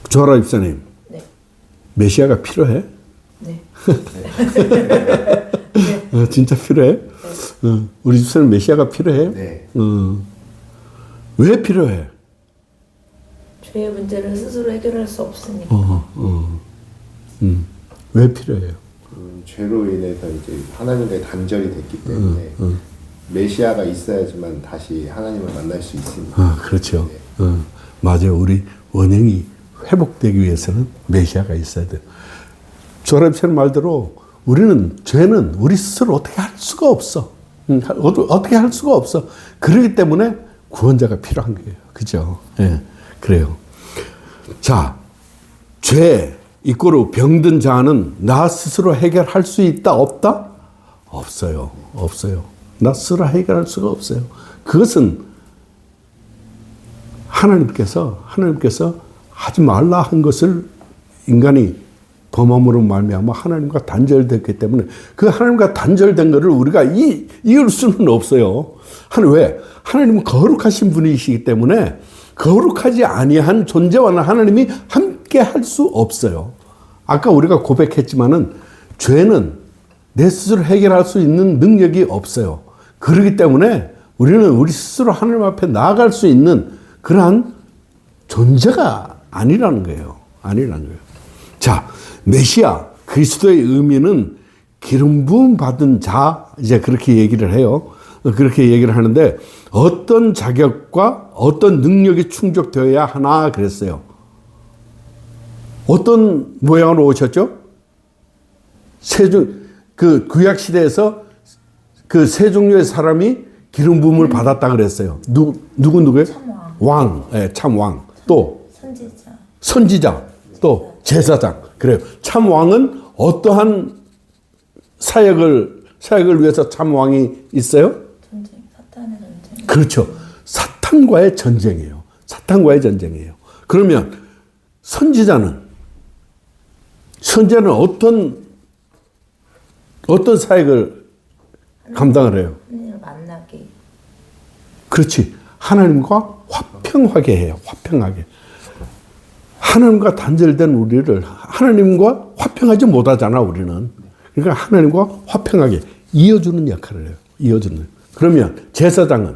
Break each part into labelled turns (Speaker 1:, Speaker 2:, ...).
Speaker 1: 조아라 집사님,
Speaker 2: 네.
Speaker 1: 메시아가 필요해?
Speaker 2: 네.
Speaker 1: 진짜 필요해? 우리 집사님 메시아가 필요해?
Speaker 3: 네.
Speaker 1: 왜 필요해?
Speaker 2: 죄의 문제를 스스로 해결할 수 없으니까.
Speaker 1: 왜 필요해요?
Speaker 3: 죄로 인해서 이제 하나님과의 단절이 됐기 때문에 메시아가 있어야지만 다시 하나님을 만날 수 있습니다.
Speaker 1: 그렇죠.
Speaker 3: 네.
Speaker 1: 맞아요. 우리 원형이 회복되기 위해서는 메시아가 있어야 돼요. 조아라님 말대로 죄는 우리 스스로 어떻게 할 수가 없어. 어떻게 할 수가 없어. 그렇기 때문에 구원자가 필요한 거예요. 그죠? 예, 그래요. 자, 죄, 이꼬르 병든 자는 나 스스로 해결할 수 있다, 없다? 없어요. 없어요. 나 스스로 해결할 수가 없어요. 그것은 하나님께서 하지 말라 한 것을 인간이 범함으로 말미암아 하나님과 단절됐기 때문에 그 하나님과 단절된 것을 우리가 이을 수는 없어요. 왜? 하나님은 거룩하신 분이시기 때문에 거룩하지 아니한 존재와는 하나님이 함께 할 수 없어요. 아까 우리가 고백했지만은 죄는 내 스스로 해결할 수 있는 능력이 없어요. 그렇기 때문에 우리는 우리 스스로 하나님 앞에 나아갈 수 있는 그러한 존재가 아니라는 거예요. 아니라는 거예요. 자, 메시아, 그리스도의 의미는 기름 부음 받은 자, 이제 그렇게 얘기를 해요. 그렇게 얘기를 하는데 어떤 자격과 어떤 능력이 충족되어야 하나 그랬어요. 어떤 모양으로 오셨죠? 그 구약 시대에서 그 세 종류의 사람이 기름 부음을 받았다 그랬어요. 누구예요?
Speaker 2: 참왕.
Speaker 1: 왕, 예, 참왕. 또 선지자, 또 제사장. 그래요. 참왕은 어떠한 사역을 위해서 참왕이 있어요?
Speaker 2: 전쟁, 사탄의 전쟁.
Speaker 1: 그렇죠. 사탄과의 전쟁이에요. 사탄과의 전쟁이에요. 그러면 선지자는 어떤 사역을 감당을 해요?
Speaker 2: 하나님을 만나기.
Speaker 1: 그렇지. 하나님과 화평하게 해요. 화평하게. 하나님과 단절된 우리를 하나님과 화평하지 못하잖아, 우리는. 그러니까 하나님과 화평하게 이어주는 역할을 해요. 이어주는. 그러면 제사장은?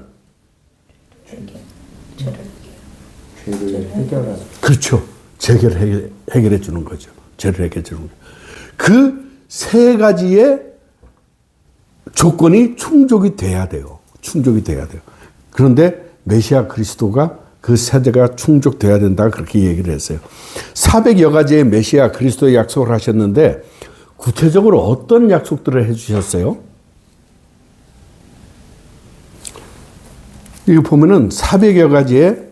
Speaker 3: 죄를 해결하는.
Speaker 1: 그렇죠. 죄를 해결해 주는 거죠. 죄를 해결해 주는 거죠. 그 세 가지의 조건이 충족이 돼야 돼요. 충족이 돼야 돼요. 그런데 메시아 그리스도가 그 세대가 충족돼야 된다 그렇게 얘기를 했어요. 400여 가지의 메시아 그리스도의 약속을 하셨는데 구체적으로 어떤 약속들을 해주셨어요? 이거 보면은 400여 가지의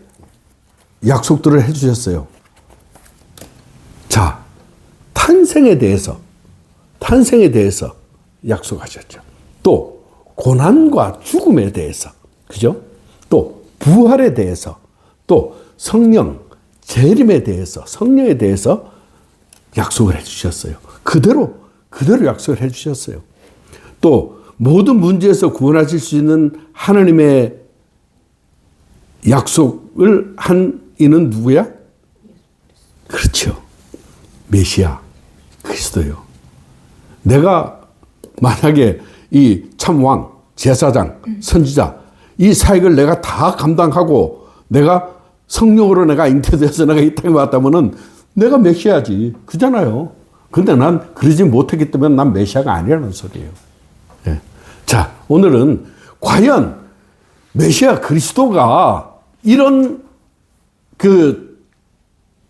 Speaker 1: 약속들을 해주셨어요. 자, 탄생에 대해서 약속하셨죠. 또 고난과 죽음에 대해서, 그죠? 또 부활에 대해서, 또 성령, 재림에 대해서, 성령에 대해서 약속을 해주셨어요. 그대로 약속을 해주셨어요. 또 모든 문제에서 구원하실 수 있는 하나님의 약속을 한 이는 누구야? 그렇죠. 메시아, 그리스도요. 내가 만약에 이 참왕, 제사장, 선지자 이 사역을 내가 다 감당하고 내가 성령으로 내가 잉태돼서 내가 이 땅에 왔다면은 내가 메시아지. 그잖아요. 근데 난 그러지 못했기 때문에 난 메시아가 아니라는 소리예요. 예. 자, 오늘은 과연 메시아 그리스도가 이런 그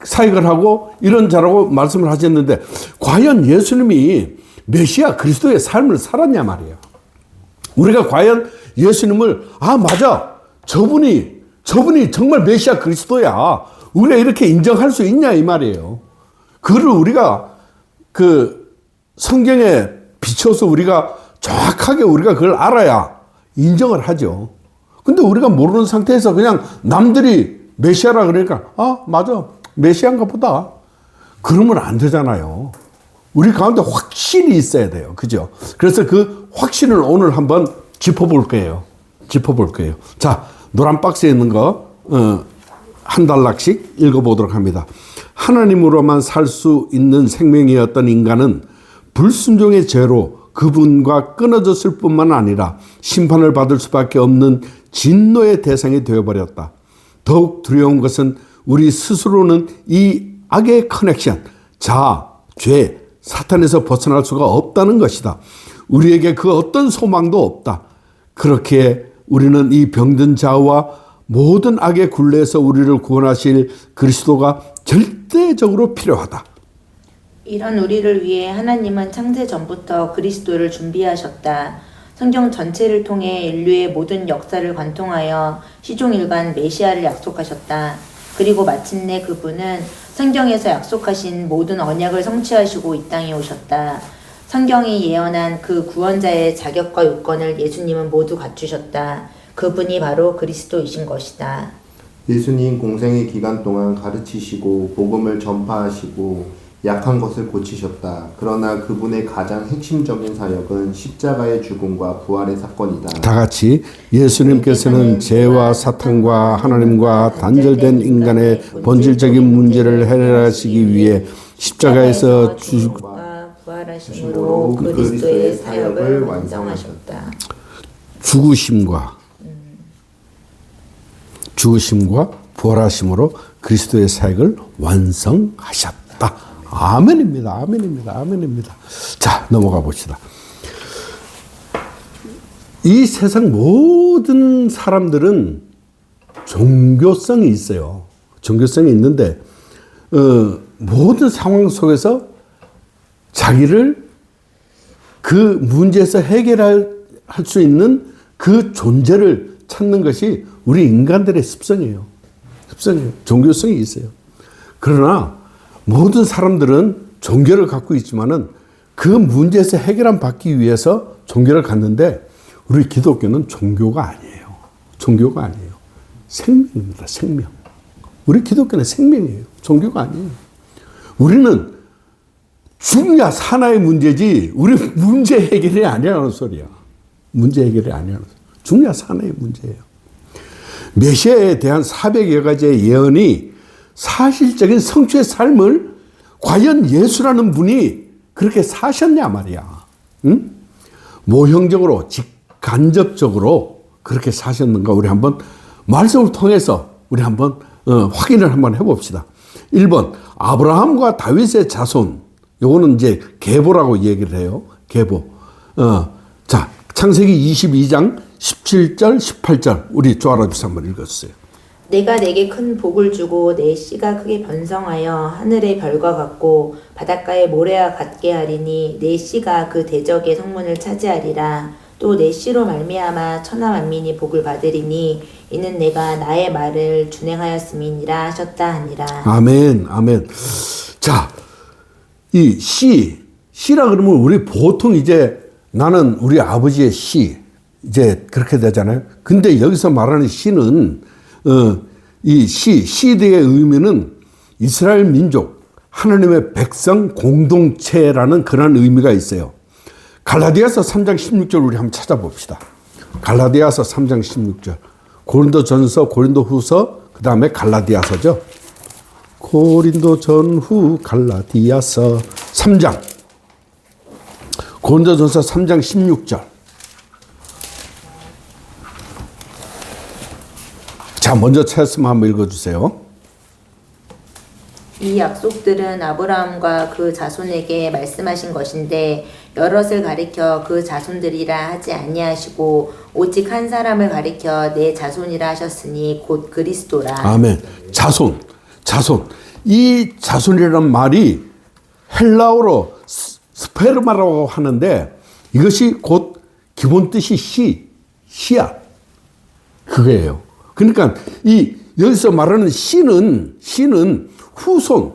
Speaker 1: 사역을 하고 이런 자라고 말씀을 하셨는데 과연 예수님이 메시아 그리스도의 삶을 살았냐 말이에요. 우리가 과연 예수님을 맞아. 저분이 정말 메시아 그리스도야. 우리가 이렇게 인정할 수 있냐 이 말이에요. 그를 우리가 그 성경에 비춰서 우리가 정확하게 우리가 그걸 알아야 인정을 하죠. 근데 우리가 모르는 상태에서 그냥 남들이 메시아라 그러니까 맞아. 메시아인가 보다. 그러면 안 되잖아요. 우리 가운데 확신이 있어야 돼요. 그죠? 그래서 그 확신을 오늘 한번 짚어볼 거예요. 자, 노란 박스에 있는 거, 한 단락씩 읽어보도록 합니다. 하나님으로만 살 수 있는 생명이었던 인간은 불순종의 죄로 그분과 끊어졌을 뿐만 아니라 심판을 받을 수밖에 없는 진노의 대상이 되어버렸다. 더욱 두려운 것은 우리 스스로는 이 악의 커넥션, 자아, 죄, 사탄에서 벗어날 수가 없다는 것이다. 우리에게 그 어떤 소망도 없다. 그렇기에 우리는 이 병든 자아와 모든 악의 굴레에서 우리를 구원하실 그리스도가 절대적으로 필요하다.
Speaker 4: 이런 우리를 위해 하나님은 창세 전부터 그리스도를 준비하셨다. 성경 전체를 통해 인류의 모든 역사를 관통하여 시종일관 메시아를 약속하셨다. 그리고 마침내 그분은 성경에서 약속하신 모든 언약을 성취하시고 이 땅에 오셨다. 성경이 예언한 그 구원자의 자격과 요건을 예수님은 모두 갖추셨다. 그분이 바로 그리스도이신 것이다.
Speaker 3: 예수님 공생의 기간 동안 가르치시고 복음을 전파하시고 약한 것을 고치셨다. 그러나 그분의 가장 핵심적인 사역은 십자가의 죽음과 부활의 사건이다.
Speaker 1: 다 같이 예수님께서는 죄와 사탄과 하나님과 단절된 인간의 본질적인 문제를 해결하시기 위해 십자가에서
Speaker 4: 죽음과 부활하심으로 그리스도의 사역을 완성하셨다.
Speaker 1: 죽으심과 부활하심으로 그리스도의 사역을 완성하셨다. 아멘입니다. 아멘입니다. 아멘입니다. 자, 넘어가 봅시다. 이 세상 모든 사람들은 종교성이 있어요. 종교성이 있는데 모든 상황 속에서 자기를 그 문제에서 해결할 수 있는 그 존재를 찾는 것이 우리 인간들의 습성이에요. 습성이에요. 종교성이 있어요. 그러나 모든 사람들은 종교를 갖고 있지만은 그 문제에서 해결함 받기 위해서 종교를 갖는데 우리 기독교는 종교가 아니에요. 종교가 아니에요. 생명입니다. 생명. 우리 기독교는 생명이에요. 종교가 아니에요. 우리는 죽냐 사나의 문제지 우리 문제 해결이 아니라는 소리야. 문제 해결이 아니라는 소리야. 죽냐 사나의 문제예요. 메시아에 대한 400여 가지의 예언이 사실적인 성취의 삶을 과연 예수라는 분이 그렇게 사셨냐 말이야. 응? 모형적으로 직간접적으로 그렇게 사셨는가 우리 한번 말씀을 통해서 우리 한번 확인을 한번 해봅시다. 1번 아브라함과 다윗의 자손. 요거는 이제 계보라고 얘기를 해요. 계보. 자, 창세기 22장 17절 18절 우리 조아라비서 한번 읽어주세요.
Speaker 4: 내가 내게 큰 복을 주고 내 씨가 크게 번성하여 하늘의 별과 같고 바닷가의 모래와 같게 하리니 내 씨가 그 대적의 성문을 차지하리라. 또 내 씨로 말미암아 천하 만민이 복을 받으리니 이는 내가 나의 말을 준행하였음이니라 하셨다 하니라.
Speaker 1: 아멘, 아멘. 자, 이 씨라 그러면 우리 보통 이제 나는 우리 아버지의 씨 이제 그렇게 되잖아요. 근데 여기서 말하는 씨는 이 시드의 의미는 이스라엘 민족, 하나님의 백성 공동체라는 그런 의미가 있어요. 갈라디아서 3장 16절 우리 한번 찾아봅시다. 갈라디아서 3장 16절. 고린도전서, 고린도후서, 그 다음에 갈라디아서죠. 고린도전후 갈라디아서 3장. 고린도전서 3장 16절. 자, 먼저 찾았으면 한번 읽어주세요.
Speaker 4: 이 약속들은 아브라함과 그 자손에게 말씀하신 것인데 여럿을 가리켜 그 자손들이라 하지 아니하시고 오직 한 사람을 가리켜 내 자손이라 하셨으니 곧 그리스도라. 아멘.
Speaker 1: 자손. 이 자손이라는 말이 헬라어로 스페르마라고 하는데 이것이 곧 기본 뜻이 씨앗. 그거예요. 그러니까 이 여기서 말하는 씨는 후손,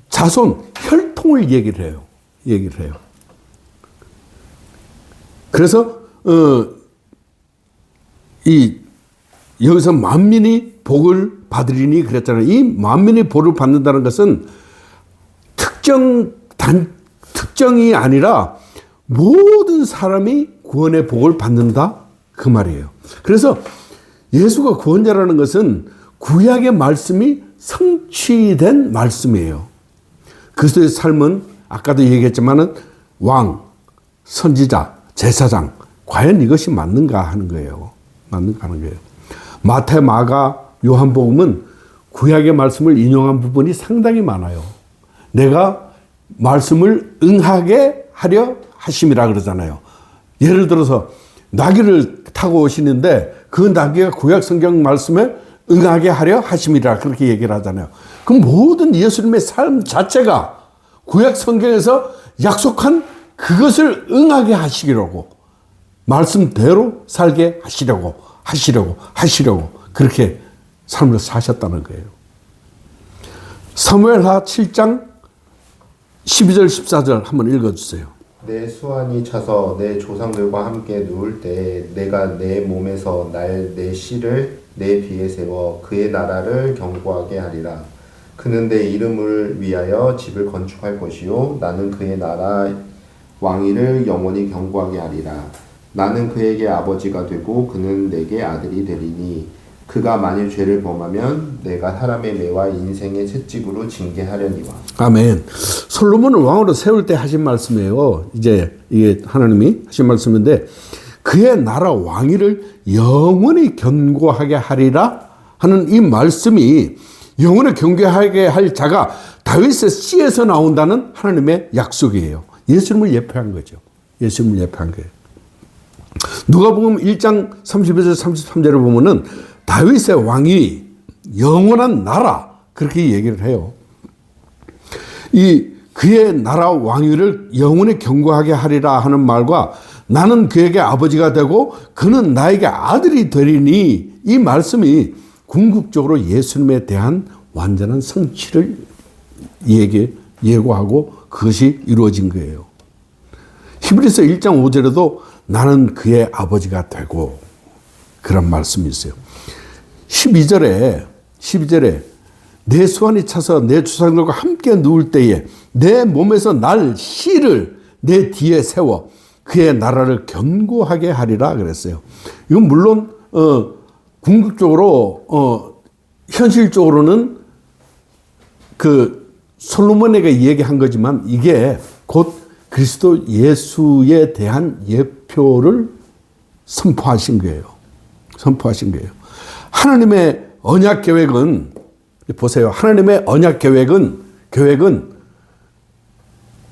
Speaker 1: 자손, 혈통을 얘기를 해요. 그래서 이 여기서 만민이 복을 받으리니 그랬잖아요. 이 만민이 복을 받는다는 것은 특정이 아니라 모든 사람이 구원의 복을 받는다 그 말이에요. 그래서 예수가 구원자라는 것은 구약의 말씀이 성취된 말씀이에요. 그리스도의 삶은 아까도 얘기했지만은 왕, 선지자, 제사장, 과연 이것이 맞는가 하는 거예요. 맞는가 하는 거예요. 마태, 마가, 요한복음은 구약의 말씀을 인용한 부분이 상당히 많아요. 내가 말씀을 응하게 하려 하심이라 그러잖아요. 예를 들어서 나귀를 타고 오시는데 그 나귀가 구약 성경 말씀에 응하게 하려 하심이라 그렇게 얘기를 하잖아요. 그 모든 예수님의 삶 자체가 구약 성경에서 약속한 그것을 응하게 하시려고 말씀대로 살게 하시려고 그렇게 삶을 사셨다는 거예요. 사무엘하 7장 12절 14절 한번 읽어주세요.
Speaker 3: 내 수완이 차서 내 조상들과 함께 누울 때 내가 내 몸에서 날 내 씨를 내 비에 세워 그의 나라를 견고하게 하리라. 그는 내 이름을 위하여 집을 건축할 것이요 나는 그의 나라 왕위를 영원히 견고하게 하리라. 나는 그에게 아버지가 되고 그는 내게 아들이 되리니 그가 만일 죄를 범하면 내가 사람의 매와 인생의 채찍으로 징계하려니와.
Speaker 1: 아멘. 솔로몬을 왕으로 세울 때 하신 말씀이에요. 이제 이게 하나님이 하신 말씀인데 그의 나라 왕위를 영원히 견고하게 하리라 하는 이 말씀이 영원히 견고하게 할 자가 다윗의 씨에서 나온다는 하나님의 약속이에요. 예수님을 예표한 거죠. 예수님을 예표한 거예요. 누가복음 1장 32절 33절을 보면은 다윗의 왕이 영원한 나라 그렇게 얘기를 해요. 이 그의 나라 왕위를 영원히 견고하게 하리라 하는 말과 나는 그에게 아버지가 되고 그는 나에게 아들이 되리니 이 말씀이 궁극적으로 예수님에 대한 완전한 성취를 예고하고 그것이 이루어진 거예요. 히브리서 1장 5절에도 나는 그의 아버지가 되고 그런 말씀이 있어요. 12절에 내 수완이 차서 내 조상들과 함께 누울 때에 내 몸에서 날 씨를 내 뒤에 세워 그의 나라를 견고하게 하리라 그랬어요. 이건 물론 궁극적으로 현실적으로는 그 솔로몬에게 얘기한 거지만 이게 곧 그리스도 예수에 대한 예표를 선포하신 거예요. 선포하신 거예요. 하나님의 언약 계획은 보세요. 하나님의 언약 계획은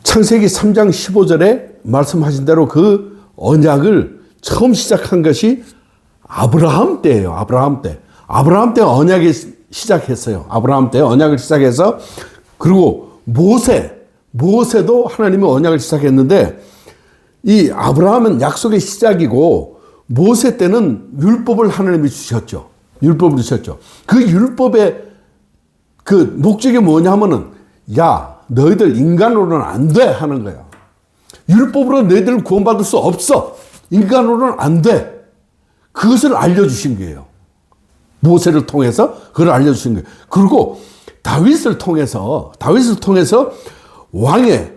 Speaker 1: 창세기 3장 15절에 말씀하신 대로 그 언약을 처음 시작한 것이 아브라함 때예요. 아브라함 때 언약이 시작했어요. 아브라함 때 언약을 시작해서 그리고 모세도 하나님의 언약을 시작했는데 이 아브라함은 약속의 시작이고 모세 때는 율법을 하나님이 주셨죠. 율법을 주셨죠. 그 율법의 그 목적이 뭐냐면은 야 너희들 인간으로는 안 돼 하는 거야. 율법으로 너희들을 구원받을 수 없어. 인간으로는 안 돼. 그것을 알려주신 거예요. 모세를 통해서 그걸 알려주신 거예요. 그리고 다윗을 통해서 왕의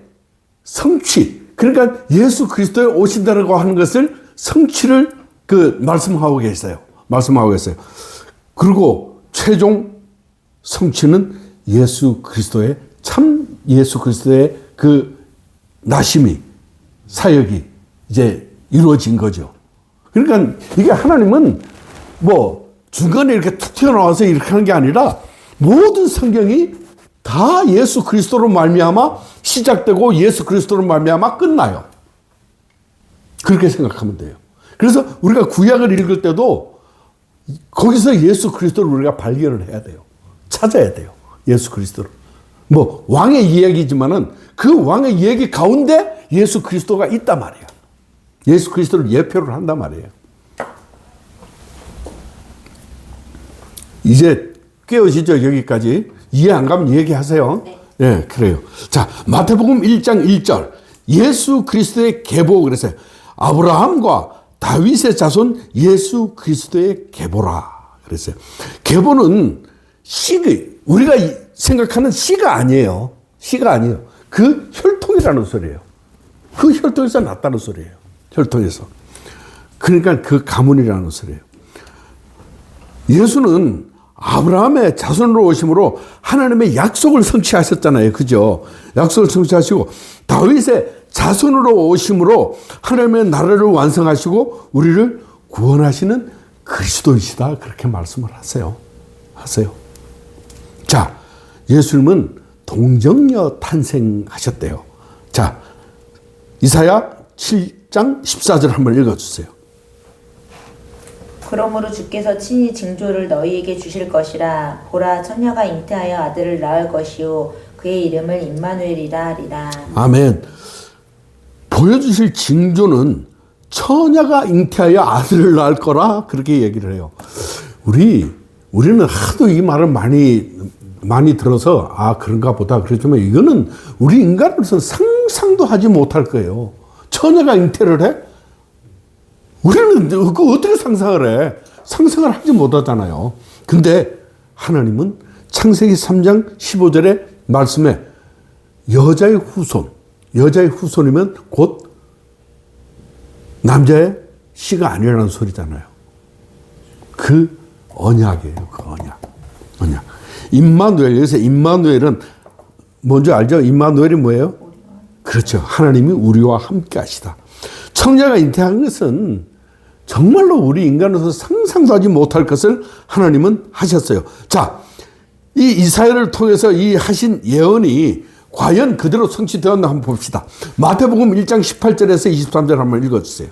Speaker 1: 성취, 그러니까 예수 그리스도에 오신다라고 하는 것을 성취를 말씀하고 계세요. 그리고 최종 성취는 예수 그리스도의 그 나심이 사역이 이제 이루어진 거죠. 그러니까 이게 하나님은 뭐 중간에 이렇게 툭 튀어나와서 이렇게 하는 게 아니라 모든 성경이 다 예수 그리스도로 말미암아 시작되고 예수 그리스도로 말미암아 끝나요. 그렇게 생각하면 돼요. 그래서 우리가 구약을 읽을 때도 거기서 예수 그리스도를 우리가 발견을 해야 돼요. 찾아야 돼요. 예수 그리스도를. 뭐 왕의 이야기지만은 그 왕의 이야기 가운데 예수 그리스도가 있단 말이에요. 예수 그리스도를 예표를 한단 말이에요. 이제 깨어지죠? 여기까지. 이해 안 가면 얘기하세요. 네, 그래요. 자, 마태복음 1장 1절. 예수 그리스도의 계보 그랬어요. 아브라함과 다윗의 자손 예수 그리스도의 계보라 그랬어요. 계보는 우리가 생각하는 씨가 아니에요. 씨가 아니에요. 그 혈통이라는 소리예요. 그 혈통에서 났다는 소리예요. 혈통에서. 그러니까 그 가문이라는 소리예요. 예수는 아브라함의 자손으로 오심으로 하나님의 약속을 성취하셨잖아요. 그죠? 약속을 성취하시고 다윗의 자손으로 오심으로 하나님의 나라를 완성하시고 우리를 구원하시는 그리스도이시다. 그렇게 말씀을 하세요. 자, 예수님은 동정녀 탄생하셨대요. 자, 이사야 7장 14절 한번 읽어주세요.
Speaker 4: 그러므로 주께서 친히 징조를 너희에게 주실 것이라. 보라, 처녀가 잉태하여 아들을 낳을 것이요 그의 이름을 임마누엘이라 하리라.
Speaker 1: 아멘. 보여주실 징조는 처녀가 잉태하여 아들을 낳을 거라 그렇게 얘기를 해요. 우리는 하도 이 말을 많이 들어서 그런가 보다 그렇지만 이거는 우리 인간으로서 상상도 하지 못할 거예요. 처녀가 잉태를 해? 우리는 그거 어떻게 상상을 해? 상상을 하지 못하잖아요. 근데 하나님은 창세기 3장 15절의 말씀에 여자의 후손이면 곧 남자의 씨가 아니라는 소리잖아요. 그 언약이에요. 그 언약. 임마누엘, 여기서 임마누엘은 뭔지 알죠? 임마누엘이 뭐예요? 그렇죠. 하나님이 우리와 함께 하시다. 청자가 잉태한 것은 정말로 우리 인간으로서 상상도 하지 못할 것을 하나님은 하셨어요. 자, 이 이사야를 통해서 이 하신 예언이 과연 그대로 성취되었나 한번 봅시다. 마태복음 1장 18절에서 23절 한번 읽어주세요.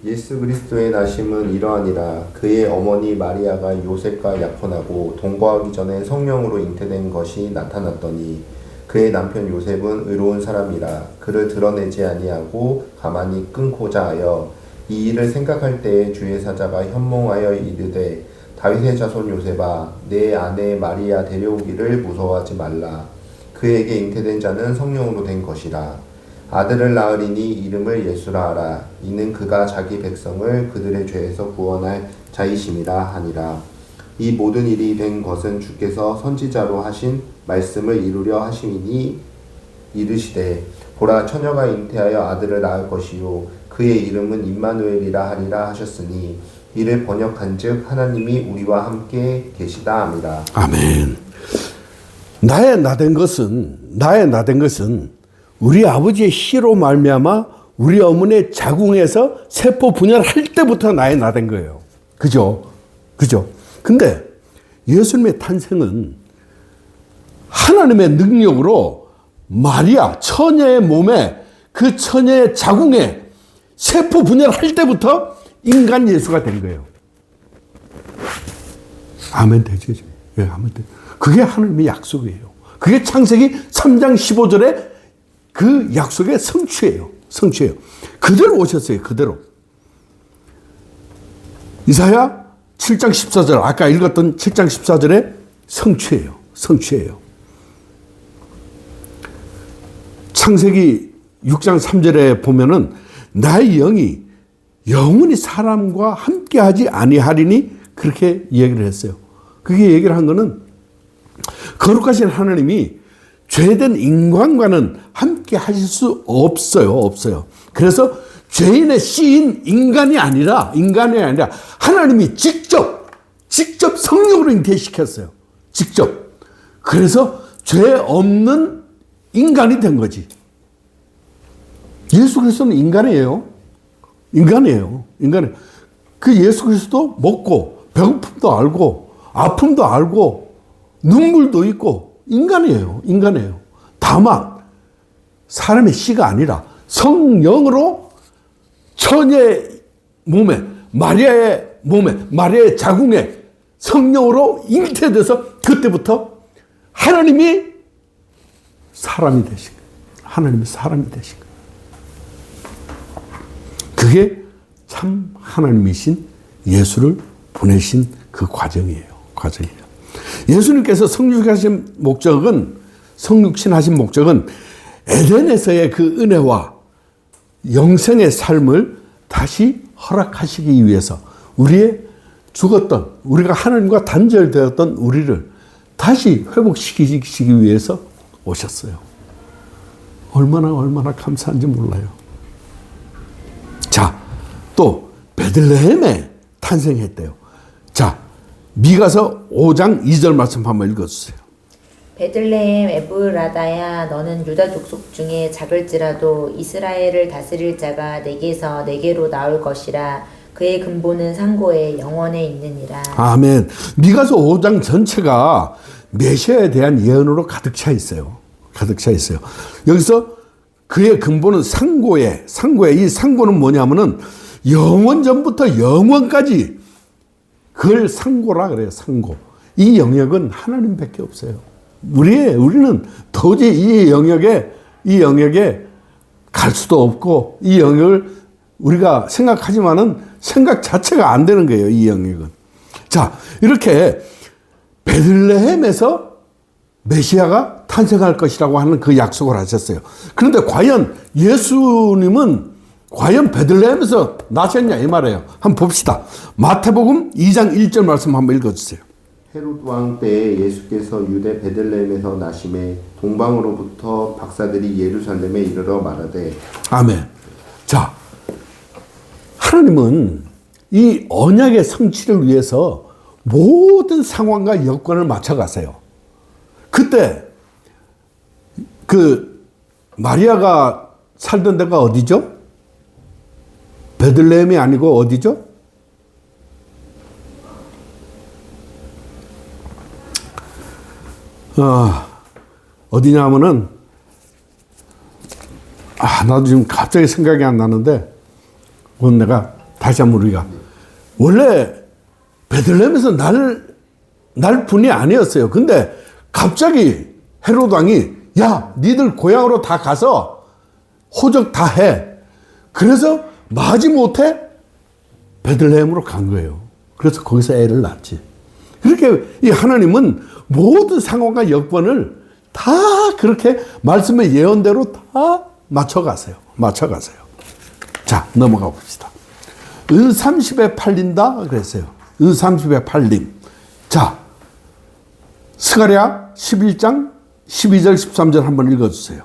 Speaker 3: 예수 그리스도의 나심은 이러하니라. 그의 어머니 마리아가 요셉과 약혼하고 동거하기 전에 성령으로 잉태된 것이 나타났더니 그의 남편 요셉은 의로운 사람이라 그를 드러내지 아니하고 가만히 끊고자 하여 이 일을 생각할 때에 주의 사자가 현몽하여 이르되 다윗의 자손 요셉아 내 아내 마리아 데려오기를 무서워하지 말라. 그에게 잉태된 자는 성령으로 된 것이라. 아들을 낳으리니 이름을 예수라 하라. 이는 그가 자기 백성을 그들의 죄에서 구원할 자이심이라 하니라. 이 모든 일이 된 것은 주께서 선지자로 하신 말씀을 이루려 하심이니 이르시되 보라 처녀가 잉태하여 아들을 낳을 것이요 그의 이름은 임마누엘이라 하리라 하셨으니 이를 번역한즉 하나님이 우리와 함께 계시다 함이라.
Speaker 1: 아멘. 나의 나된 것은 우리 아버지의 씨로 말미암아 우리 어머니의 자궁에서 세포 분열할 때부터 나의 나된 거예요. 그죠? 근데 예수님의 탄생은 하나님의 능력으로 마리아 처녀의 몸에 그 처녀의 자궁에 세포 분열할 때부터 인간 예수가 된 거예요. 아멘 되죠? 예, 아멘 되죠. 그게 하나님의 약속이에요. 그게 창세기 3장 15절에 그 약속의 성취예요. 그대로 오셨어요. 그대로. 이사야 7장 14절 아까 읽었던 7장 14절에 성취예요. 창세기 6장 3절에 보면은 나의 영이 영원히 사람과 함께하지 아니하리니 그렇게 얘기를 했어요. 그게 얘기를 한 거는 거룩하신 하나님이 죄된 인간과는 함께 하실 수 없어요. 그래서 죄인의 씨인 인간이 아니라 하나님이 직접 성령으로 잉태시켰어요. 그래서 죄 없는 인간이 된 거지. 예수 그리스도는 인간이에요. 그 예수 그리스도 먹고 배고픔도 알고 아픔도 알고 눈물도 있고 인간이에요. 다만 사람의 씨가 아니라 성령으로 처녀의 몸에 마리아의 자궁에 성령으로 잉태돼서 그때부터 하나님이 사람이 되신 거예요. 그게 참 하나님이신 예수를 보내신 그 과정이에요. 예수님께서 성육신하신 목적은 에덴에서의 그 은혜와 영생의 삶을 다시 허락하시기 위해서 우리가 하나님과 단절되었던 우리를 다시 회복시키기 위해서 오셨어요. 얼마나 감사한지 몰라요. 자, 또 베들레헴에 탄생했대요. 자, 미가서 5장 2절 말씀 한번 읽어주세요.
Speaker 4: 베들레헴 에브라다야 너는 유다 족속 중에 작을지라도 이스라엘을 다스릴 자가 내게서 내게로 나올 것이라. 그의 근본은 상고에 영원에 있느니라.
Speaker 1: 아멘. 미가서 5장 전체가 메시아에 대한 예언으로 가득 차 있어요. 가득 차 있어요. 여기서 그의 근본은 상고에 이 상고는 뭐냐면은 영원 전부터 영원까지 그걸 상고라 그래요. 상고. 이 영역은 하나님밖에 없어요. 우리는 도저히 이 영역에 갈 수도 없고 이 영역을 우리가 생각하지만은 생각 자체가 안 되는 거예요. 이 영역은. 자, 이렇게 베들레헴에서 메시아가 탄생할 것이라고 하는 그 약속을 하셨어요. 그런데 과연 예수님은 과연 베들레헴에서 나셨냐 이 말이에요. 한번 봅시다. 마태복음 2장 1절 말씀 한번 읽어주세요.
Speaker 3: 헤롯 왕 때에 예수께서 유대 베들레헴에서 나심에 동방으로부터 박사들이 예루살렘에 이르러 말하되.
Speaker 1: 아멘. 자, 하나님은 이 언약의 성취를 위해서 모든 상황과 여건을 맞춰가세요. 그때 그 마리아가 살던 데가 어디죠? 베들레헴이 아니고 어디죠? 어디냐 하면은 나도 지금 갑자기 생각이 안 나는데 그건 내가 다시 한번 우리가 원래 베들레헴에서 날 분이 아니었어요. 근데 갑자기 헤롯 왕이 야 니들 고향으로 다 가서 호적 다 해. 그래서 마지못해 베들레헴으로 간 거예요. 그래서 거기서 애를 낳지. 그렇게 이 하나님은 모든 상황과 여건을 다 그렇게 말씀의 예언대로 다 맞춰가세요. 자, 넘어가 봅시다. 은 30에 팔린다 그랬어요. 은 30에 팔림. 자, 스가랴 11장 12절 13절 한번 읽어주세요.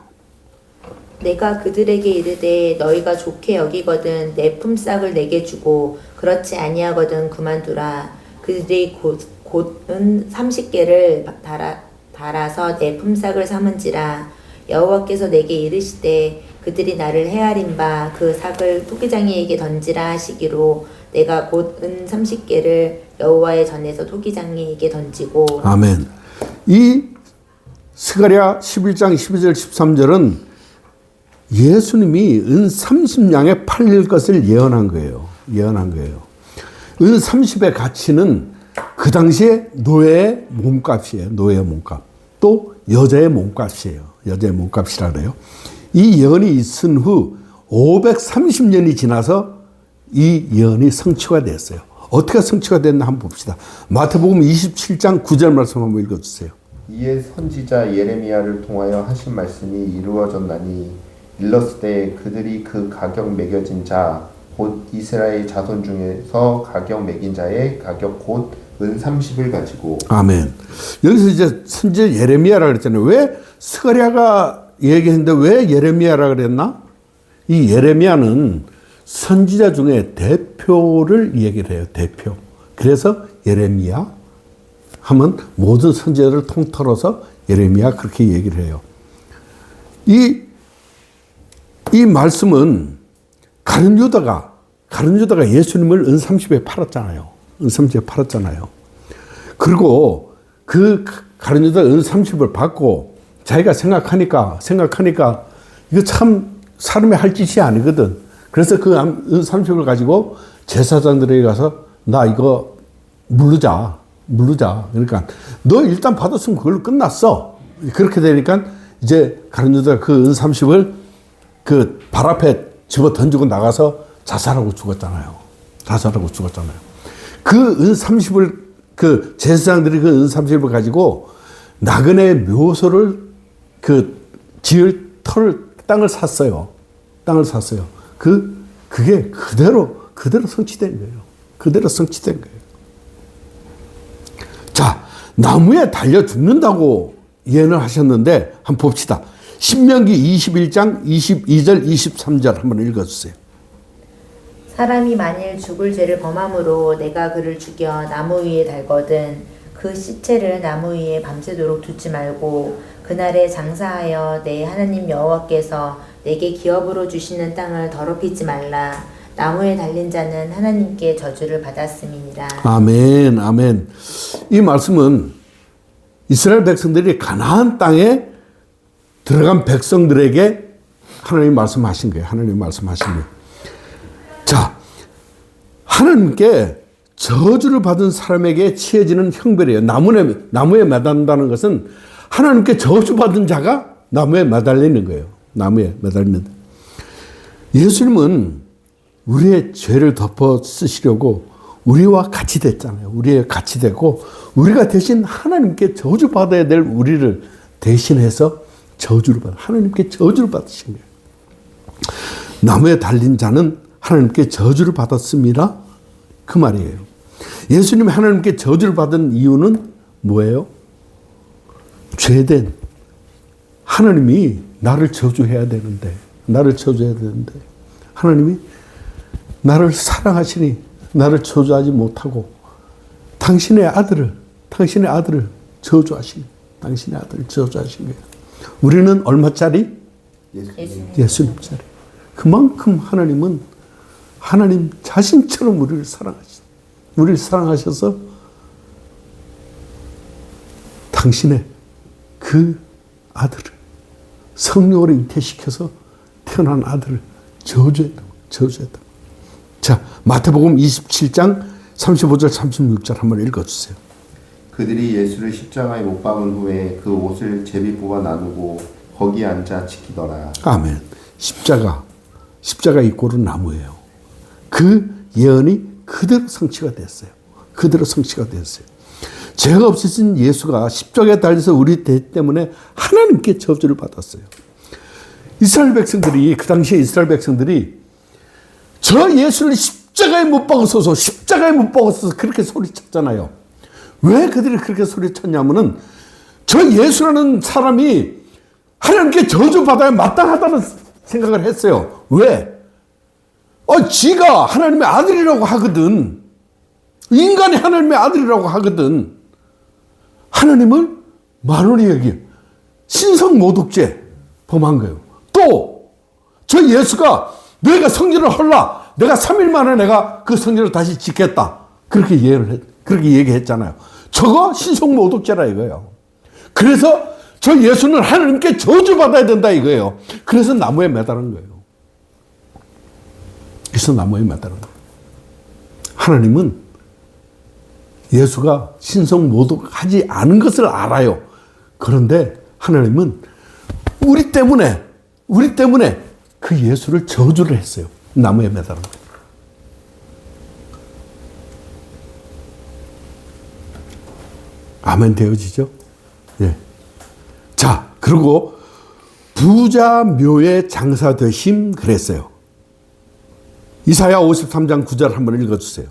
Speaker 4: 내가 그들에게 이르되 너희가 좋게 여기거든 내 품삯을 내게 주고 그렇지 아니하거든 그만두라. 그들이 곧은 30개를 달아서 내 품삯을 삼은지라. 여호와께서 내게 이르시되 그들이 나를 헤아린 바 그 삭을 토기장이에게 던지라 하시기로 내가 곧은 30개를 여호와의 전에서 토기장이에게 던지고.
Speaker 1: 아멘. 이 스가랴 11장 12절 13절은 예수님이 은 30냥에 팔릴 것을 예언한 거예요. 은 30의 가치는 그 당시에 노예의 몸값이에요. 노예의 몸값. 또 여자의 몸값이에요. 여자의 몸값이라 그래요. 이 예언이 있은 후 530년이 지나서 이 예언이 성취가 됐어요. 어떻게 성취가 됐나 한번 봅시다. 마태복음 27장 9절 말씀 한번 읽어주세요.
Speaker 3: 이에 선지자 예레미야를 통하여 하신 말씀이 이루어졌나니 일렀을 그들이 그 가격 매겨진 자 곧 이스라엘 자손 중에서 가격 매긴 자의 가격 곧 은 30을 가지고. 아멘.
Speaker 1: 여기서 이제 선지자 예레미야라 그랬잖아요. 왜 스가랴가 얘기했는데 왜 예레미야라 그랬나? 이 예레미야는 선지자 중에 대표를 얘기를 해요. 대표. 그래서 예레미야 하면 모든 선지자를 통틀어서 예레미야 그렇게 얘기를 해요. 이 말씀은 가룟 유다가 예수님을 은 30에 팔았잖아요. 은 30에 팔았잖아요. 그리고 그 가룟 유다가 은 30을 받고 자기가 생각하니까 이거 참 사람이 할 짓이 아니거든. 그래서 그 은 30을 가지고 제사장들에게 가서 나 이거 물르자. 그러니까 너 일단 받았으면 그걸로 끝났어. 그렇게 되니까 이제 가룟 유다가 그 은 30을 그 발 앞에 집어 던지고 나가서 자살하고 죽었잖아요. 그 은 30을 그 제사장들이 그 은 30을 가지고 나그네 묘소를 그 지을 땅을 샀어요. 그게 그대로 성취된 거예요. 자, 나무에 달려 죽는다고 예언을 하셨는데 한번 봅시다. 신명기 21장 22절 23절 한번 읽어주세요.
Speaker 4: 사람이 만일 죽을 죄를 범함으로 내가 그를 죽여 나무 위에 달거든 그 시체를 나무 위에 밤새도록 두지 말고 그날에 장사하여 내 하나님 여호와께서 내게 기업으로 주시는 땅을 더럽히지 말라. 나무에 달린 자는 하나님께 저주를 받았음이니라.
Speaker 1: 아멘, 아멘. 이 말씀은 이스라엘 백성들이 가나안 땅에 들어간 백성들에게 하나님 말씀하신 거예요. 하나님 말씀하신 거예요. 자, 하나님께 저주를 받은 사람에게 취해지는 형벌이에요. 나무에 매달린다는 것은 하나님께 저주받은 자가 나무에 매달리는 거예요. 나무에 매달리는. 예수님은 우리의 죄를 덮어 쓰시려고 우리와 같이 됐잖아요. 우리의 같이 되고 우리가 대신 하나님께 저주받아야 될 우리를 대신해서 저주를 받아 하나님께 저주를 받으신 거예요. 나무에 달린 자는 하나님께 저주를 받았습니다. 그 말이에요. 예수님이 하나님께 저주를 받은 이유는 뭐예요? 죄된 하나님이 나를 저주해야 되는데 하나님이 나를 사랑하시니 나를 저주하지 못하고 당신의 아들을 저주하신 거예요. 우리는 얼마짜리? 예수님짜리. 그만큼 하나님 자신처럼 우리를 사랑하셔서 당신의 그 아들을 성령으로 잉태시켜서 태어난 아들을 저주했다. 자, 마태복음 27장 35절 36절 한번 읽어주세요.
Speaker 3: 그들이 예수를 십자가에 못 박은 후에 그 옷을 제비 뽑아 나누고 거기 앉아 지키더라.
Speaker 1: 아멘. 십자가 이꼴은 나무예요. 그 예언이 그대로 성취가 됐어요. 죄가 없으신 예수가 십자가에 달려서 우리 죄 때문에 하나님께 저주를 받았어요. 그 당시에 이스라엘 백성들이 저 예수를 십자가에 못 박아서 그렇게 소리쳤잖아요. 왜 그들이 그렇게 소리쳤냐면은 저 예수라는 사람이 하나님께 저주받아야 마땅하다는 생각을 했어요. 왜? 지가 하나님의 아들이라고 하거든. 인간이 하나님의 아들이라고 하거든. 하나님을 만원이 여기 신성모독죄 범한 거예요. 또 저 예수가 너희가 성전을 헐라. 내가 3일 만에 내가 그 성전을 다시 짓겠다. 그렇게 얘기했잖아요. 저거 신성모독죄라 이거예요. 그래서 저 예수는 하나님께 저주받아야 된다 이거예요. 그래서 나무에 매달은 거예요. 하나님은 예수가 신성모독하지 않은 것을 알아요. 그런데 하나님은 우리 때문에 그 예수를 저주를 했어요. 나무에 매달은 거예요. 아멘 되어지죠? 예. 자, 그리고 부자 묘에 장사 되심 그랬어요. 이사야 53장 9절 한번 읽어주세요.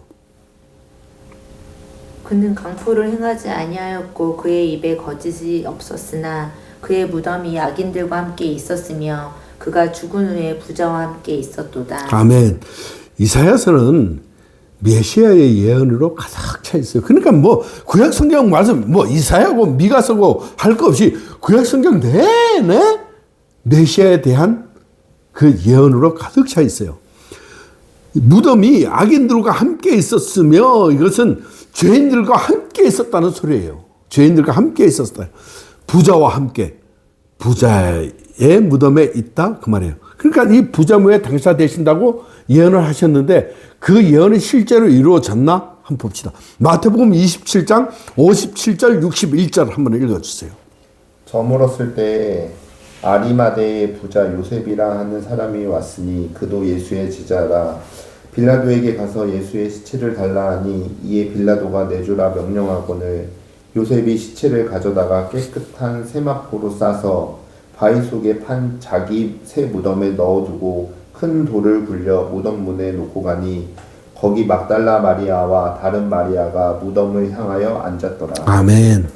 Speaker 4: 그는 강포를 행하지 아니하였고 그의 입에 거짓이 없었으나 그의 무덤이 악인들과 함께 있었으며 그가 죽은 후에 부자와 함께 있었도다.
Speaker 1: 아멘. 이사야서는 메시아의 예언으로 가득 차 있어요. 그러니까 구약 성경 말씀 이사야고 미가서고 할 거 없이 구약 성경 내내 메시아에 대한 그 예언으로 가득 차 있어요. 무덤이 악인들과 함께 있었으며 이것은 죄인들과 함께 있었다는 소리예요. 죄인들과 함께 있었다. 부자와 함께 부자의 무덤에 있다 그 말이에요. 그러니까 이 부자묘에 당사 되신다고 예언을 하셨는데 그 예언이 실제로 이루어졌나 한번 봅시다. 마태복음 27장 57절 61절 한번 읽어주세요.
Speaker 3: 저물었을 때에 아리마대의 부자 요셉이라 하는 사람이 왔으니 그도 예수의 제자라. 빌라도에게 가서 예수의 시체를 달라 하니 이에 빌라도가 내주라 명령하거늘 요셉이 시체를 가져다가 깨끗한 세마포로 싸서 바위 속에 판 자기 새 무덤에 넣어두고 큰 돌을 굴려 무덤 문에 놓고 가니 거기 막달라 마리아와 다른 마리아가 무덤을 향하여 앉았더라.
Speaker 1: 아멘.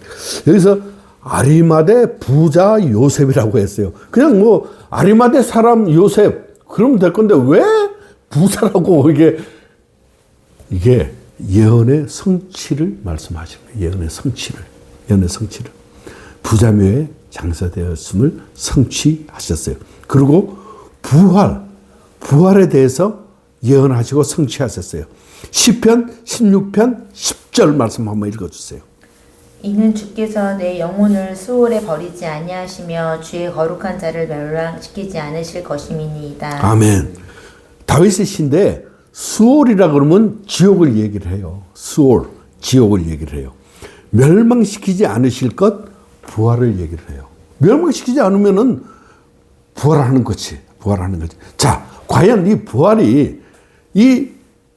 Speaker 1: 여기서 아리마대 부자 요셉이라고 했어요. 그냥 아리마대 사람 요셉 그러면 될 건데 왜 부활하고 이게 예언의 성취를 말씀하시는 거예요. 예언의 성취를. 부자묘에 장사되었음을 성취하셨어요. 그리고 부활에 대해서 예언하시고 성취하셨어요. 시편 16편 10절 말씀 한번 읽어주세요.
Speaker 4: 이는 주께서 내 영혼을 수월에 버리지 아니하시며 주의 거룩한 자를 멸망시키지 않으실 것임이니이다.
Speaker 1: 아멘. 다윗의 시인데 수월이라 그러면 지옥을 얘기를 해요. 수월, 지옥을 얘기를 해요. 멸망시키지 않으실 것, 부활을 얘기를 해요. 멸망시키지 않으면은 부활하는 거지. 자, 과연 이 부활이 이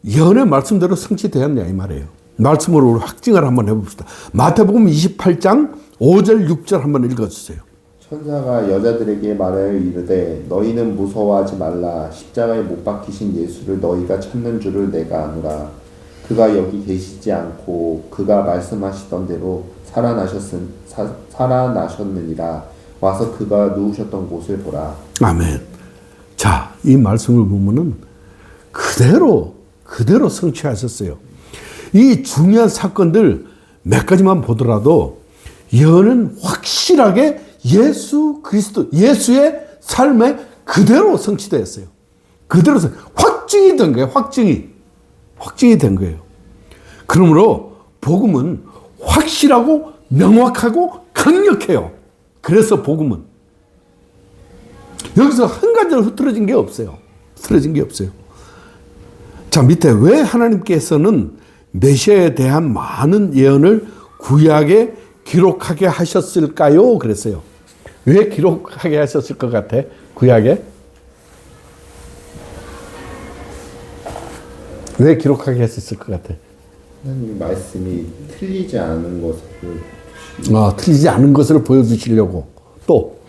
Speaker 1: 예언의 말씀대로 성취되었냐 이 말이에요. 말씀으로 확증을 한번 해봅시다. 마태복음 28장 5절 6절 한번 읽어주세요.
Speaker 3: 천사가 여자들에게 말하여 이르되 너희는 무서워하지 말라. 십자가에 못 박히신 예수를 너희가 찾는 줄을 내가 아노라. 그가 여기 계시지 않고 그가 말씀하시던 대로 살아나셨느니라. 와서 그가 누우셨던 곳을 보라.
Speaker 1: 아멘. 자, 이 말씀을 보면은 그대로 성취하셨어요. 이 중요한 사건들 몇 가지만 보더라도 예언은 확실하게 예수 그리스도, 예수의 삶에 그대로 성취되었어요. 그대로 확증이 된 거예요. 확증이 된 거예요. 그러므로 복음은 확실하고 명확하고 강력해요. 그래서 복음은 여기서 한 가지로 흐트러진 게 없어요. 자, 밑에 왜 하나님께서는 메시아에 대한 많은 예언을 구약에 기록하게 하셨을까요? 그랬어요. 왜 기록하게 하셨을 것 같아? 구약에? 왜 기록하게 했었을 것 같아?
Speaker 3: 하나님 말씀이 틀리지 않은 것을
Speaker 1: 틀리지 않은 것을 보여주시려고. 또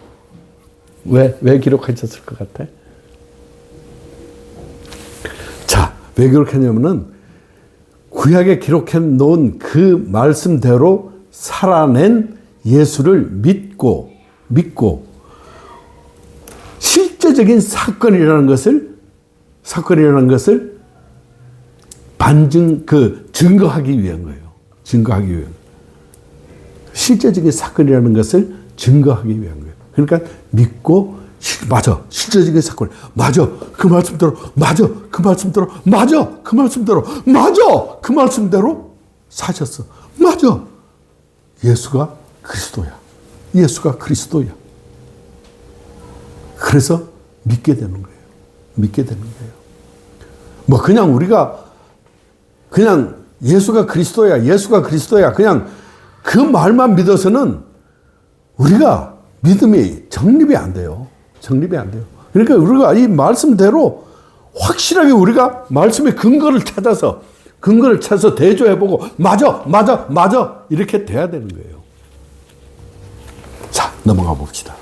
Speaker 1: 왜 기록하셨을 것 같아? 자, 왜 기록했냐면은 구약에 기록해 놓은 그 말씀대로 살아낸 예수를 믿고 실제적인 사건이라는 것을 증거하기 위한 거예요. 실제적인 사건이라는 것을 증거하기 위한 거예요. 그러니까 믿고 맞아, 실제적인 사건, 맞아, 그 말씀대로, 맞아, 그 말씀대로, 맞아, 그 말씀대로, 맞아, 그 말씀대로 사셨어. 맞아, 예수가 그리스도야. 그래서 믿게 되는 거예요. 뭐 그냥 우리가 그냥 예수가 그리스도야 그냥 그 말만 믿어서는 우리가 믿음이 정립이 안 돼요. 그러니까 우리가 이 말씀대로 확실하게 우리가 말씀의 근거를 찾아서 대조해보고 맞아 이렇게 돼야 되는 거예요. 자, 넘어가 봅시다.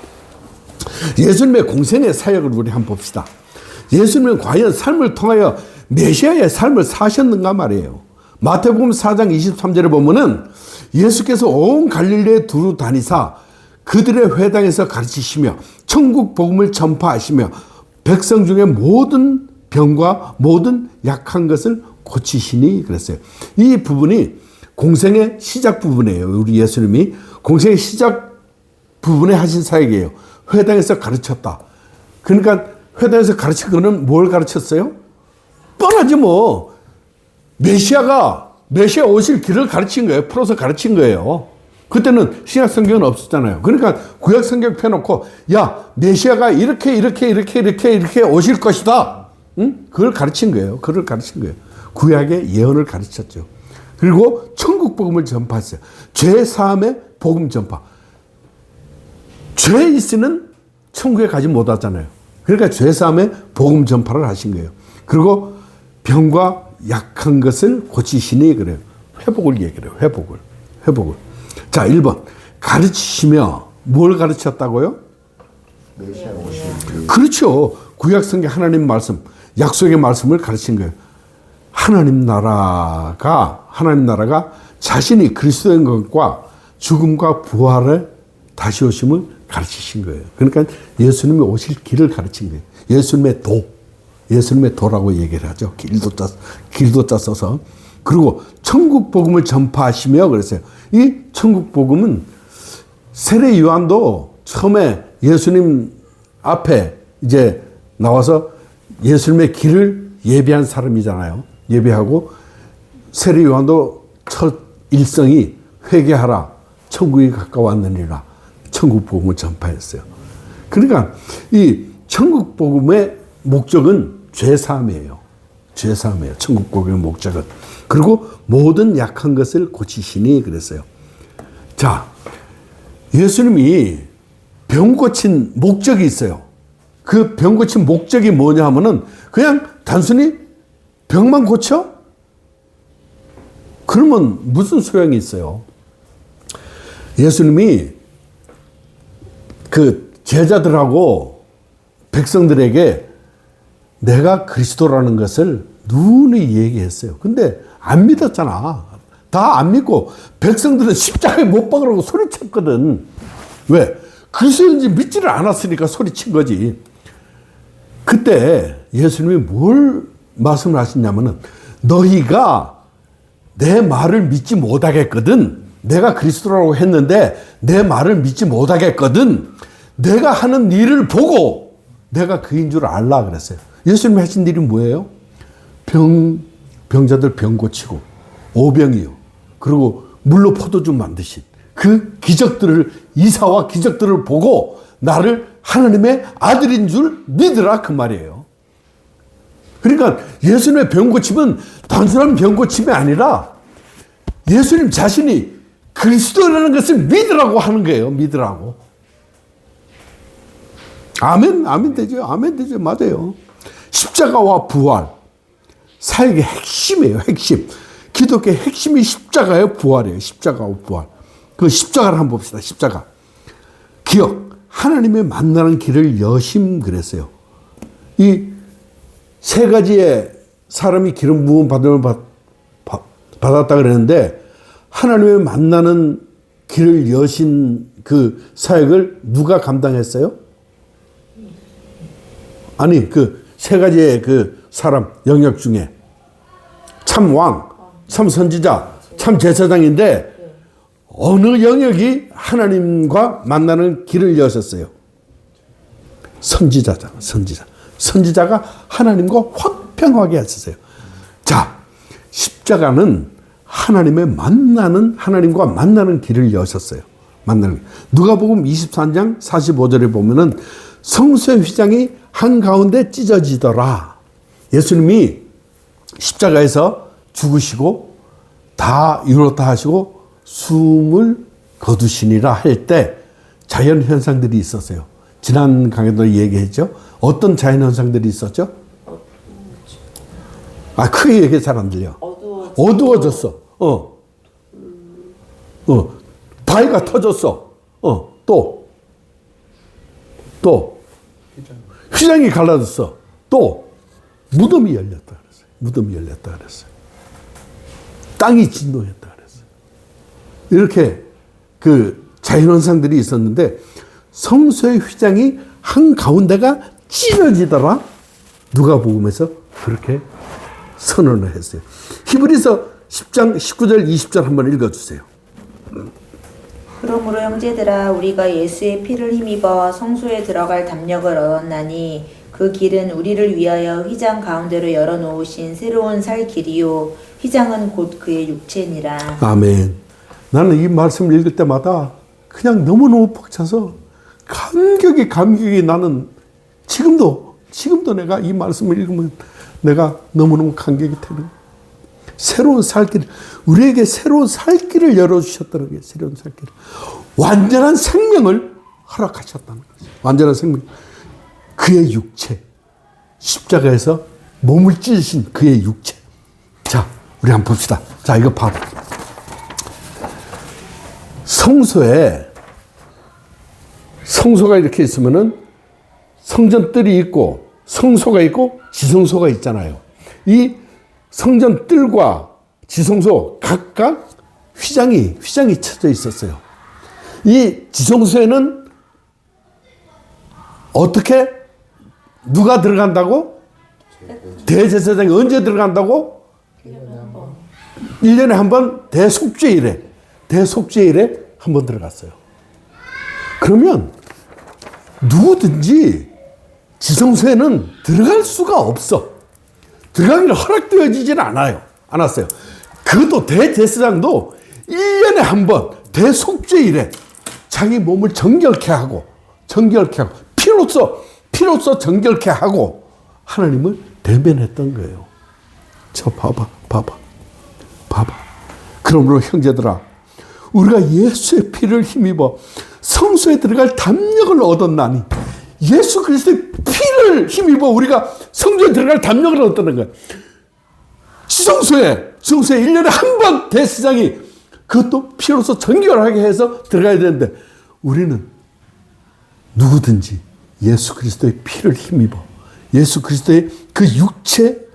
Speaker 1: 예수님의 공생의 사역을 우리 한번 봅시다. 예수님은 과연 삶을 통하여 메시아의 삶을 사셨는가 말이에요. 마태복음 4장 23절에 보면은 예수께서 온 갈릴리에 두루 다니사 그들의 회당에서 가르치시며 천국 복음을 전파하시며 백성 중에 모든 병과 모든 약한 것을 고치시니 그랬어요. 이 부분이 공생의 시작 부분이에요. 우리 예수님이 공생의 시작 부분에 하신 사역이에요. 회당에서 가르쳤다. 그러니까 회당에서 가르친 거는 뭘 가르쳤어요? 뻔하지 뭐. 메시아 오실 길을 가르친 거예요. 풀어서 가르친 거예요. 그때는 신약 성경은 없었잖아요. 그러니까 구약 성경 펴놓고 야, 메시아가 이렇게 오실 것이다. 응? 그걸 가르친 거예요. 구약의 예언을 가르쳤죠. 그리고 천국 복음을 전파했어요. 죄 사함의 복음 전파. 죄 있으면 천국에 가지 못하잖아요. 그러니까 죄 사함의 복음 전파를 하신 거예요. 그리고 병과 약한 것을 고치시니 그래요. 회복을 얘기해요. 회복을. 자, 1번. 가르치시며 뭘 가르쳤다고요?
Speaker 3: 메시아 오실
Speaker 1: 그렇죠. 구약 성경 하나님 말씀, 약속의 말씀을 가르친 거예요. 하나님 나라가 자신이 그리스도인 것과 죽음과 부활의 다시 오심을 가르치신 거예요. 그러니까 예수님이 오실 길을 가르친 거예요. 예수님의 예수님의 도라고 얘기를 하죠. 길도자 써서. 그리고 천국 복음을 전파하시며 그랬어요. 이 천국 복음은 세례 요한도 처음에 예수님 앞에 이제 나와서 예수님의 길을 예배한 사람이잖아요. 예배하고 세례 요한도 첫 일성이 회개하라 천국이 가까웠느니라 천국 복음을 전파했어요. 그러니까 이 천국 복음의 목적은 죄사함이에요. 죄사함이에요. 천국 복음의 목적은. 그리고 모든 약한 것을 고치시니 그랬어요. 자, 예수님이 병 고친 목적이 있어요. 그 병 고친 목적이 뭐냐 하면은 그냥 단순히 병만 고쳐? 그러면 무슨 소용이 있어요? 예수님이 그 제자들하고 백성들에게 내가 그리스도라는 것을 누누이 얘기했어요. 근데 안 믿었잖아. 다 안 믿고 백성들은 십자가에 못 박으라고 소리쳤거든. 왜? 그리스도인지 믿지를 않았으니까 소리친 거지. 그때 예수님이 뭘 말씀을 하시냐면은 너희가 내 말을 믿지 못하겠거든. 내가 그리스도라고 했는데 내 말을 믿지 못하겠거든. 내가 하는 일을 보고 내가 그인 줄 알라 그랬어요. 예수님이 하신 일이 뭐예요? 병자들 병 고치고 오병이요. 그리고 물로 포도주 만드신 그 기적들을 이사와 기적들을 보고 나를 하나님의 아들인 줄 믿으라 그 말이에요. 그러니까 예수님의 병 고침은 단순한 병 고침이 아니라 예수님 자신이 그리스도라는 것을 믿으라고 하는 거예요. 믿으라고. 아멘, 아멘 되죠. 아멘 되죠. 맞아요. 십자가와 부활. 사역의 핵심이에요. 핵심. 기독교의 핵심이 십자가의 부활이에요. 십자가와 부활. 그 십자가를 한번 봅시다. 십자가. 기억. 하나님의 만나는 길을 여심 그랬어요. 이 세 가지의 사람이 기름 부음 받음을 받았다 그랬는데 하나님의 만나는 길을 여신 그 사역을 누가 감당했어요? 아니 그 세 가지의 그 사람 영역 중에 참 왕, 참 선지자, 참 제사장인데 어느 영역이 하나님과 만나는 길을 여셨어요? 선지자잖아. 선지자. 선지자가 하나님과 화평하게 하셨어요. 자, 십자가는 하나님의 만나는 하나님과 만나는 길을 여셨어요. 만나는 누가복음 23장 45절에 보면은 성소의 휘장이 한가운데 찢어지더라. 예수님이 십자가에서 죽으시고 다 이루었다 하시고 숨을 거두시니라 할 때 자연 현상들이 있었어요. 지난 강의도 얘기했죠. 어떤 자연 현상들이 있었죠? 아, 크게 얘기 잘 안 들려. 어두워졌어. 바위가 터졌어. 또 휘장이 갈라졌어. 또 무덤이 열렸다 그랬어요. 무덤이 열렸다 그랬어요. 땅이 진동했다 그랬어요. 이렇게 그 자연현상들이 있었는데 성소의 휘장이 한 가운데가 찢어지더라. 누가복음에서 그렇게 선언을 했어요. 히브리서 10장 19절 20절 한번 읽어주세요.
Speaker 4: 그러므로 형제들아 우리가 예수의 피를 힘입어 성소에 들어갈 담력을 얻었나니 그 길은 우리를 위하여 휘장 가운데로 열어놓으신 새로운 살 길이요 휘장은 곧 그의 육체니라. 아멘.
Speaker 1: 나는 이 말씀을 읽을 때마다 그냥 너무너무 벅차서 감격이 나는 지금도 내가 이 말씀을 읽으면 내가 너무너무 감격이 되는 새로운 살길, 우리에게 새로운 살길을 열어주셨다는 거예요. 새로운 살길. 완전한 생명을 허락하셨다는 거죠. 완전한 생명. 그의 육체. 십자가에서 몸을 찢으신 그의 육체. 자, 우리 한번 봅시다. 자, 이거 봐. 성소가 이렇게 있으면은 성전뜰이 있고 성소가 있고 지성소가 있잖아요. 이 성전뜰과 지성소 각각 휘장이 쳐져 있었어요. 이 지성소에는 어떻게 누가 들어간다고? 대제사장이 언제 들어간다고? 1년에 한 번 대속죄일에 한 번 들어갔어요. 그러면 누구든지 지성소에는 들어갈 수가 없어. 들어가기를 허락되어지지는 않았어요. 그것도 대제사장도 1년에 한 번 대속죄일에 자기 몸을 정결케 하고 피로써 정결케 하고 하나님을 대면했던 거예요. 저 봐봐. 그러므로 형제들아, 우리가 예수의 피를 힘입어 성소에 들어갈 담력을 얻었나니, 예수 그리스도의 피를 힘입어 우리가 성소에 들어갈 담력을 얻었다는 거예요. 성소에 1년에 한 번 대제사장이 그것도 피로써 정결하게 해서 들어가야 되는데, 우리는 누구든지 예수 그리스도의 피를 힘입어 예수 그리스도의 그 육체의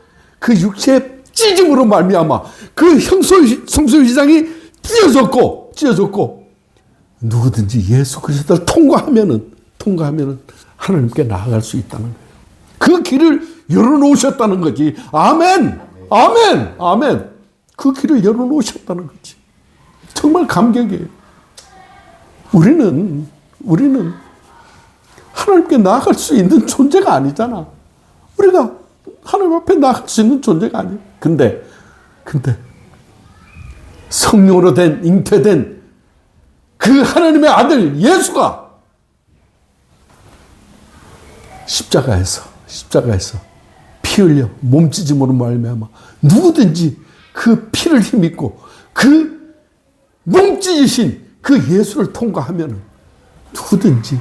Speaker 1: 찢음으로 말미암아 그 성소 휘장이 찢어졌고 누구든지 예수 그리스도를 통과하면은 하나님께 나아갈 수 있다는 거예요. 그 길을 열어놓으셨다는 거지. 아멘. 그 길을 열어놓으셨다는 거지. 정말 감격이에요. 우리는 하나님께 나아갈 수 있는 존재가 아니잖아. 우리가 하나님 앞에 나아갈 수 있는 존재가 아니에요. 근데 성령으로 잉태된 그 하나님의 아들 예수가 십자가에서 피 흘려 몸찢음으로 말미암아 누구든지 그 피를 힘입고 그 몸찢으신 그 예수를 통과하면 누구든지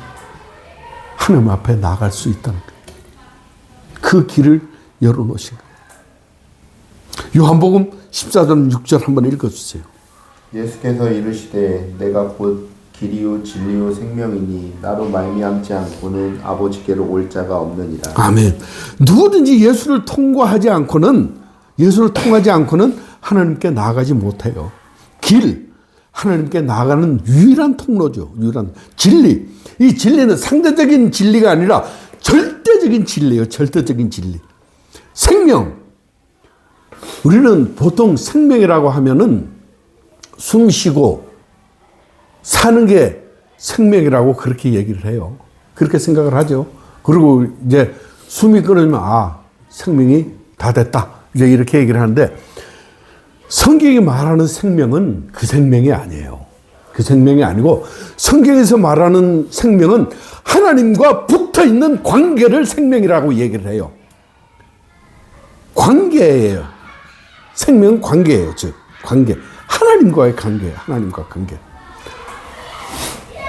Speaker 1: 하나님 앞에 나아갈 수 있다는 거예요. 그 길을 열어놓으신 거예요. 요한복음 14장 6절 한번 읽어주세요.
Speaker 3: 예수께서 이르시되 내가 곧 길이요 진리요 생명이니 나로 말미암지 않고는 아버지께로 올 자가 없느니라.
Speaker 1: 아멘. 누구든지 예수를 통하지 않고는 하나님께 나아가지 못해요. 하나님께 나아가는 유일한 통로죠. 유일한 진리. 이 진리는 상대적인 진리가 아니라 절대적인 진리예요. 절대적인 진리. 생명. 우리는 보통 생명이라고 하면은 숨 쉬고 사는 게 생명이라고 그렇게 얘기를 해요. 그렇게 생각을 하죠. 그리고 이제 숨이 끊어지면 생명이 다 됐다. 이제 이렇게 얘기를 하는데, 성경이 말하는 생명은 그 생명이 아니에요. 그 생명이 아니고, 성경에서 말하는 생명은 하나님과 붙어 있는 관계를 생명이라고 얘기를 해요. 관계예요. 생명은 관계예요. 즉, 관계. 하나님과의 관계예요. 하나님과 관계.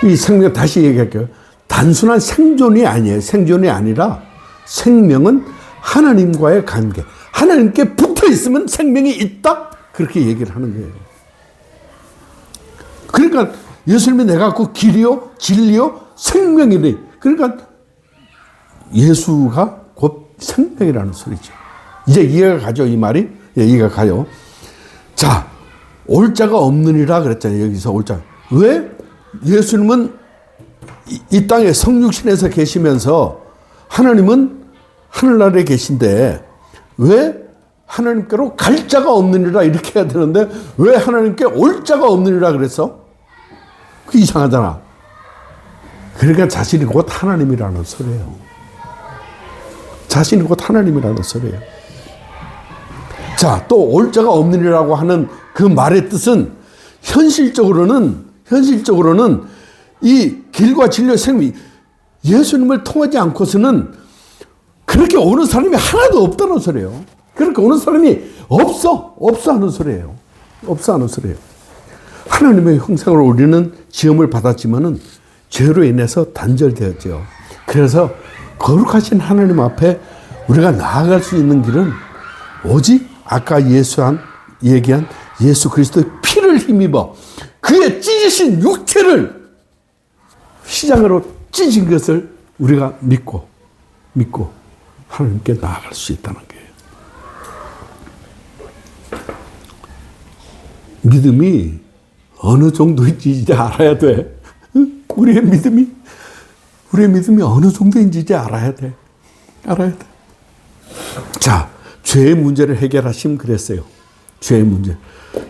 Speaker 1: 이 생명 다시 얘기할게요. 단순한 생존이 아니에요. 생존이 아니라 생명은 하나님과의 관계. 하나님께 붙어 있으면 생명이 있다? 그렇게 얘기를 하는 거예요. 그러니까 예수님이 내가 그 길이요, 진리요, 생명이니. 그러니까 예수가 곧 생명이라는 소리죠. 이제 이해가 가죠, 이 말이? 이해가 가요. 자, 올 자가 없느니라 그랬잖아요. 여기서 올 자. 왜? 예수님은 이 땅에 성육신에서 계시면서 하나님은 하늘나라에 계신데 왜 하나님께로 갈 자가 없느니라 이렇게 해야 되는데 왜 하나님께 올 자가 없느니라 그랬어? 그 이상하잖아. 그러니까 자신이 곧 하나님이라는 소리예요. 자신이 곧 하나님이라는 소리예요. 자, 또 올 자가 없느니라고 하는 그 말의 뜻은 현실적으로는 이 길과 진리의 생명, 예수님을 통하지 않고서는 그렇게 오는 사람이 하나도 없다는 소리예요. 그렇게 오는 사람이 없어 하는 소리예요. 없어 하는 소리예요. 하나님의 형상으로 우리는 지음을 받았지만은 죄로 인해서 단절되었죠. 그래서 거룩하신 하나님 앞에 우리가 나아갈 수 있는 길은 오직 아까 얘기한 예수 그리스도의 피를 힘입어 그의 찢으신 육체를 시장으로 찢은 것을 우리가 믿고 하나님께 나아갈 수 있다는 거예요. 믿음이 어느 정도인지 이제 알아야 돼. 우리의 믿음이 어느 정도인지 이제 알아야 돼. 자, 죄의 문제를 해결하시면 그랬어요. 죄의 문제.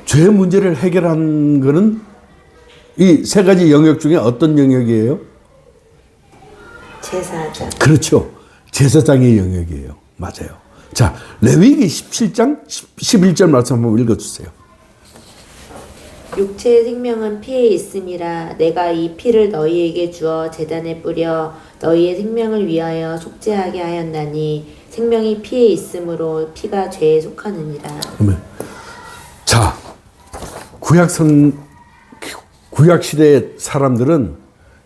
Speaker 1: 죄의 문제를 해결한 거는 이 세 가지 영역 중에 어떤 영역이에요?
Speaker 2: 제사장.
Speaker 1: 그렇죠. 제사장의 영역이에요. 맞아요. 자, 레위기 17장 11절 말씀 한번 읽어주세요.
Speaker 2: 육체의 생명은 피에 있음이라 내가 이 피를 너희에게 주어 제단에 뿌려 너희의 생명을 위하여 속죄하게 하였나니 생명이 피에 있으므로 피가 죄에 속하느니라.
Speaker 1: 아멘. 자, 구약 시대의 사람들은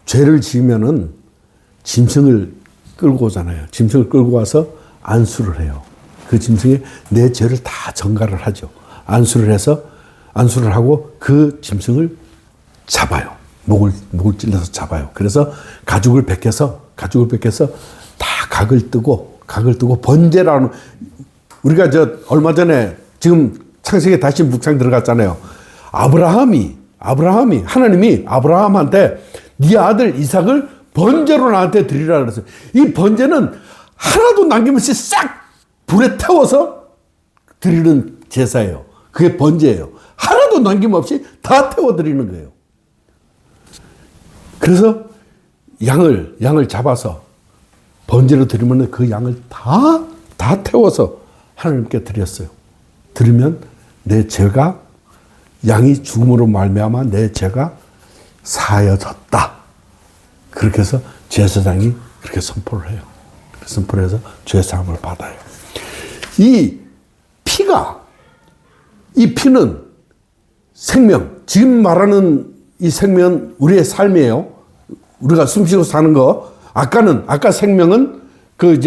Speaker 1: 죄를 지으면은 짐승을 끌고 오잖아요. 짐승을 끌고 와서 안수를 해요. 그 짐승에 내 죄를 다 전가를 하죠. 안수를 하고 그 짐승을 잡아요. 목을 찔러서 잡아요. 그래서 가죽을 벗겨서 다 각을 뜨고 번제라는, 우리가 얼마 전에 지금 창세기에 다시 묵상 들어갔잖아요. 하나님이 아브라함한테 네 아들 이삭을 번제로 나한테 드리라 그랬어요. 이 번제는 하나도 남김없이 싹 불에 태워서 드리는 제사예요. 그게 번제예요. 하나도 남김없이 다 태워 드리는 거예요. 그래서 양을 잡아서 번제로 드리면 그 양을 다 태워서 하나님께 드렸어요. 드리면 내 죄가, 양이 죽음으로 말미암아 내 죄가 사여졌다. 그렇게 해서 제사장이 그렇게 선포를 해요. 선포를 해서 죄 사함을 받아요. 이 피는 생명, 지금 말하는 이 생명은 우리의 삶이에요. 우리가 숨쉬고 사는 거. 아까 생명은 그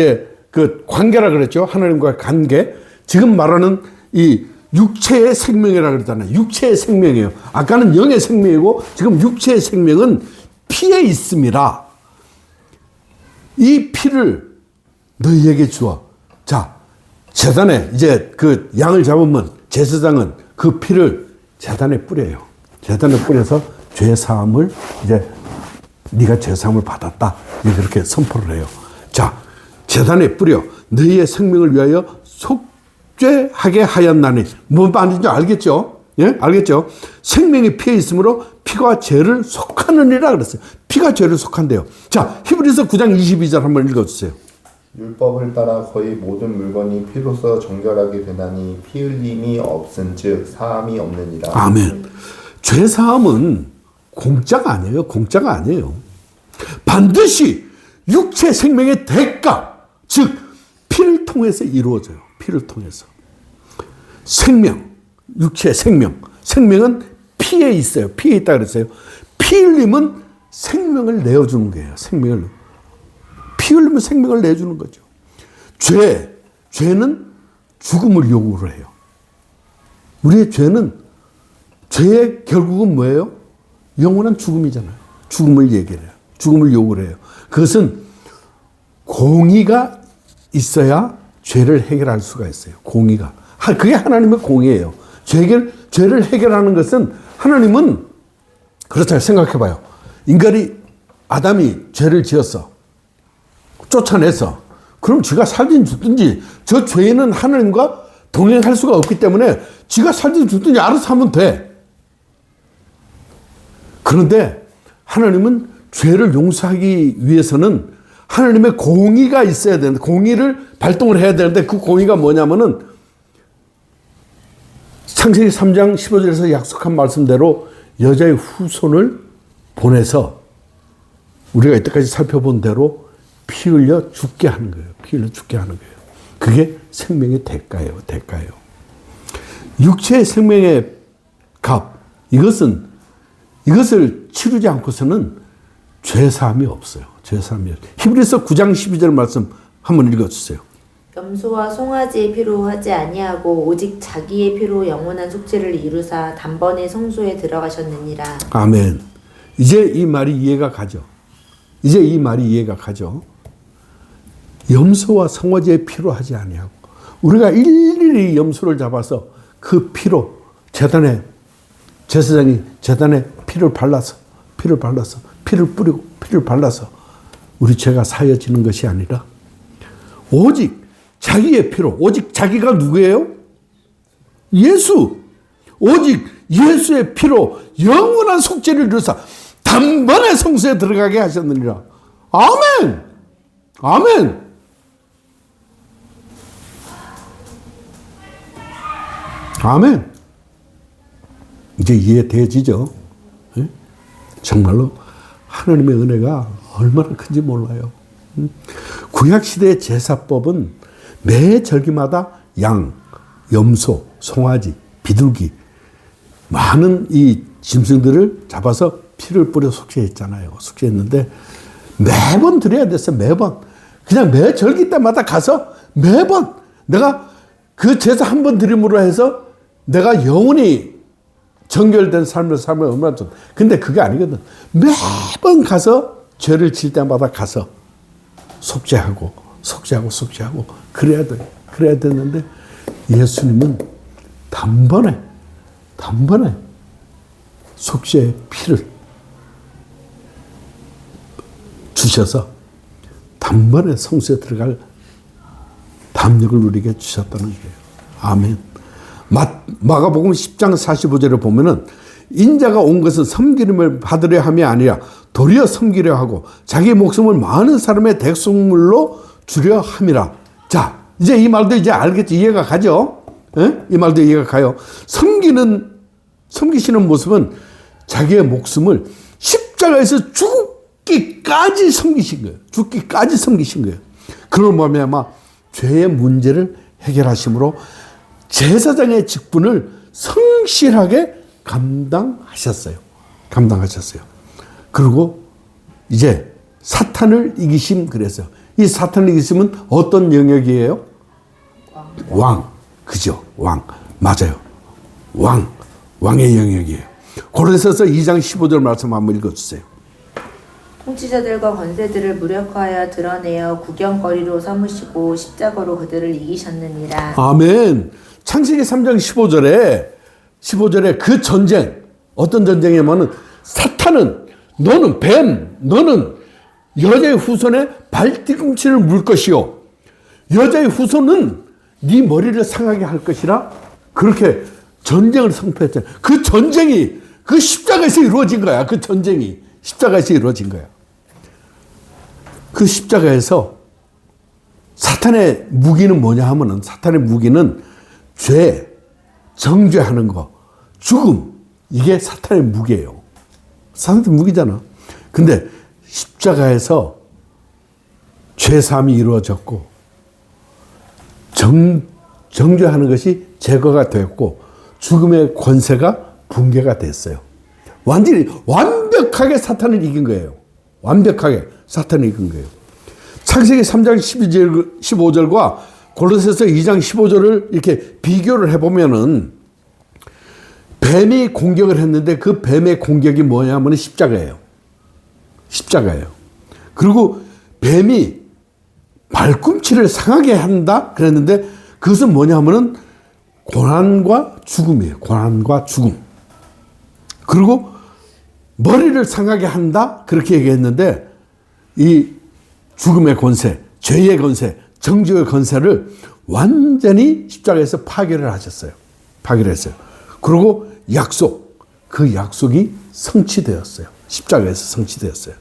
Speaker 1: 관계라 그랬죠. 하나님과의 관계. 지금 말하는 이 육체의 생명이라 그랬잖아요. 육체의 생명이에요. 아까는 영의 생명이고 지금 육체의 생명은 피에 있음이라. 이 피를 너희에게 주어. 자, 제단에 이제 그 양을 잡으면 제사장은 그 피를 제단에 뿌려요. 제단에 뿌려서 죄 사함을 이제 네가 죄 사함을 받았다. 이렇게 선포를 해요. 자, 제단에 뿌려 너희의 생명을 위하여 속죄하게 하였나니. 뭔 말인지 알겠죠? 예? 알겠죠? 생명이 피에 있으므로 피가 죄를 속하느니라 그랬어요. 피가 죄를 속한대요. 자, 히브리서 9장 22절 한번 읽어주세요.
Speaker 3: 율법을 따라 거의 모든 물건이 피로써 정결하게 되나니 피 흘림이 없은즉 사함이 없느니라.
Speaker 1: 아멘. 죄 사함은 공짜가 아니에요. 공짜가 아니에요. 반드시 육체 생명의 대가, 즉 피를 통해서 이루어져요. 피를 통해서. 생명, 육체 생명. 생명은 피에 있어요. 피에 있다 그랬어요. 피 흘림은 생명을 내어주는 거예요. 생명을. 피 흘리면 생명을 내주는 거죠. 죄는 죽음을 요구를 해요. 우리의 죄의 결국은 뭐예요? 영원한 죽음이잖아요. 죽음을 얘기해요. 죽음을 요구를 해요. 그것은 공의가 있어야 죄를 해결할 수가 있어요. 공의가. 그게 하나님의 공의예요. 죄를 해결하는 것은 하나님은 그렇잖아요. 생각해봐요. 아담이 죄를 지었어. 쫓아내서. 그럼 지가 살든 죽든지, 저 죄는 하나님과 동행할 수가 없기 때문에 지가 살든 죽든지 알아서 하면 돼. 그런데 하나님은 죄를 용서하기 위해서는 하나님의 공의가 있어야 되는데, 공의를 발동을 해야 되는데, 그 공의가 뭐냐면은 창세기 3장 15절에서 약속한 말씀대로 여자의 후손을 보내서 우리가 이때까지 살펴본 대로 피 흘려 죽게 하는 거예요. 피 흘려 죽게 하는 거예요. 그게 생명의 대가예요. 대가예요. 육체의 생명의 값, 이것을 치르지 않고서는 죄사함이 없어요. 죄사함이 없어요. 히브리서 9장 12절 말씀 한번 읽어주세요.
Speaker 2: 염소와 송아지의 피로 하지 아니하고 오직 자기의 피로 영원한 속죄를 이루사 단번에 성소에 들어가셨느니라.
Speaker 1: 아멘. 이제 이 말이 이해가 가죠. 염소와 송아지의 피로 하지 아니하고, 우리가 일일이 염소를 잡아서 그 피로 제사장이 제단에 피를 발라서 피를 뿌리고 피를 발라서 우리 죄가 사여지는 것이 아니라 오직 자기의 피로, 오직 자기가 누구예요? 예수. 오직 예수의 피로 영원한 속죄를 이루사 단번에 성소에 들어가게 하셨느니라. 아멘. 아멘. 아멘. 이제 이해되지죠? 예? 정말로 하나님의 은혜가 얼마나 큰지 몰라요. 구약시대의 제사법은 매 절기마다 양, 염소, 송아지, 비둘기 많은 이 짐승들을 잡아서 피를 뿌려 속죄했잖아요. 속죄했는데 매번 드려야 됐어요. 매번. 그냥 매 절기 때마다 가서 매번 내가 그 제사 한 번 드림으로 해서 내가 영원히 정결된 삶을 살면 얼마나 좋다. 근데 그게 아니거든. 매번 가서 죄를 질 때마다 가서 속죄하고 그래야 돼. 그래야 되는데 예수님은 단번에 속죄의 피를 주셔서 단번에 성소에 들어갈 담력을 우리에게 주셨다는 거예요. 아멘. 마가복음 10장 45절에 보면은 인자가 온 것은 섬기림을 받으려 함이 아니라 도리어 섬기려 하고 자기 목숨을 많은 사람의 대속물로 주려 함이라. 자, 이제 이 말도 이제 알겠지? 이해가 가죠? 예? 이 말도 이해가 가요. 섬기시는 모습은 자기의 목숨을 십자가에서 죽기까지 섬기신 거예요. 죽기까지 섬기신 거예요. 그걸 말미암아 죄의 문제를 해결하심으로 제사장의 직분을 성실하게 감당하셨어요. 그리고 이제 사탄을 이기심 그랬어요. 이 사탄을 이기심은 어떤 영역이에요? 왕. 그죠? 왕. 맞아요. 왕의 영역이에요. 고린도서 2장 15절 말씀 한번 읽어주세요.
Speaker 4: 통치자들과 권세들을 무력화하여 드러내어 구경거리로 삼으시고 십자가로 그들을 이기셨느니라.
Speaker 1: 아멘. 창세기 3장 15절에 그 전쟁, 어떤 전쟁이냐면은 사탄은 너는 뱀, 너는 여자의 후손의 발뒤꿈치를 물 것이요 여자의 후손은 네 머리를 상하게 할 것이라 그렇게 전쟁을 선포했잖아요. 그 전쟁이 그 십자가에서 이루어진 거야. 그 전쟁이 십자가에서 이루어진 거야. 그 십자가에서 사탄의 무기는 뭐냐 하면은 사탄의 무기는 죄, 정죄하는 거, 죽음 이게 사탄의 무기예요. 사탄의 무기잖아. 근데 십자가에서 죄사함이 이루어졌고 정죄하는 것이 제거가 되었고 죽음의 권세가 붕괴가 됐어요. 완벽하게 사탄을 이긴 거예요. 완벽하게 사탄을 이긴 거예요. 창세기 3장 15절과 고린도서 2장 15절을 이렇게 비교를 해보면은 뱀이 공격을 했는데 그 뱀의 공격이 뭐냐면 십자가예요. 그리고 뱀이 발꿈치를 상하게 한다 그랬는데 그것은 뭐냐면은 고난과 죽음이에요. 고난과 죽음. 그리고 머리를 상하게 한다 그렇게 얘기했는데 이 죽음의 권세, 죄의 권세, 정죄의 권세를 완전히 십자가에서 파괴를 하셨어요. 파괴를 했어요. 그리고 그 약속이 성취되었어요. 십자가에서 성취되었어요.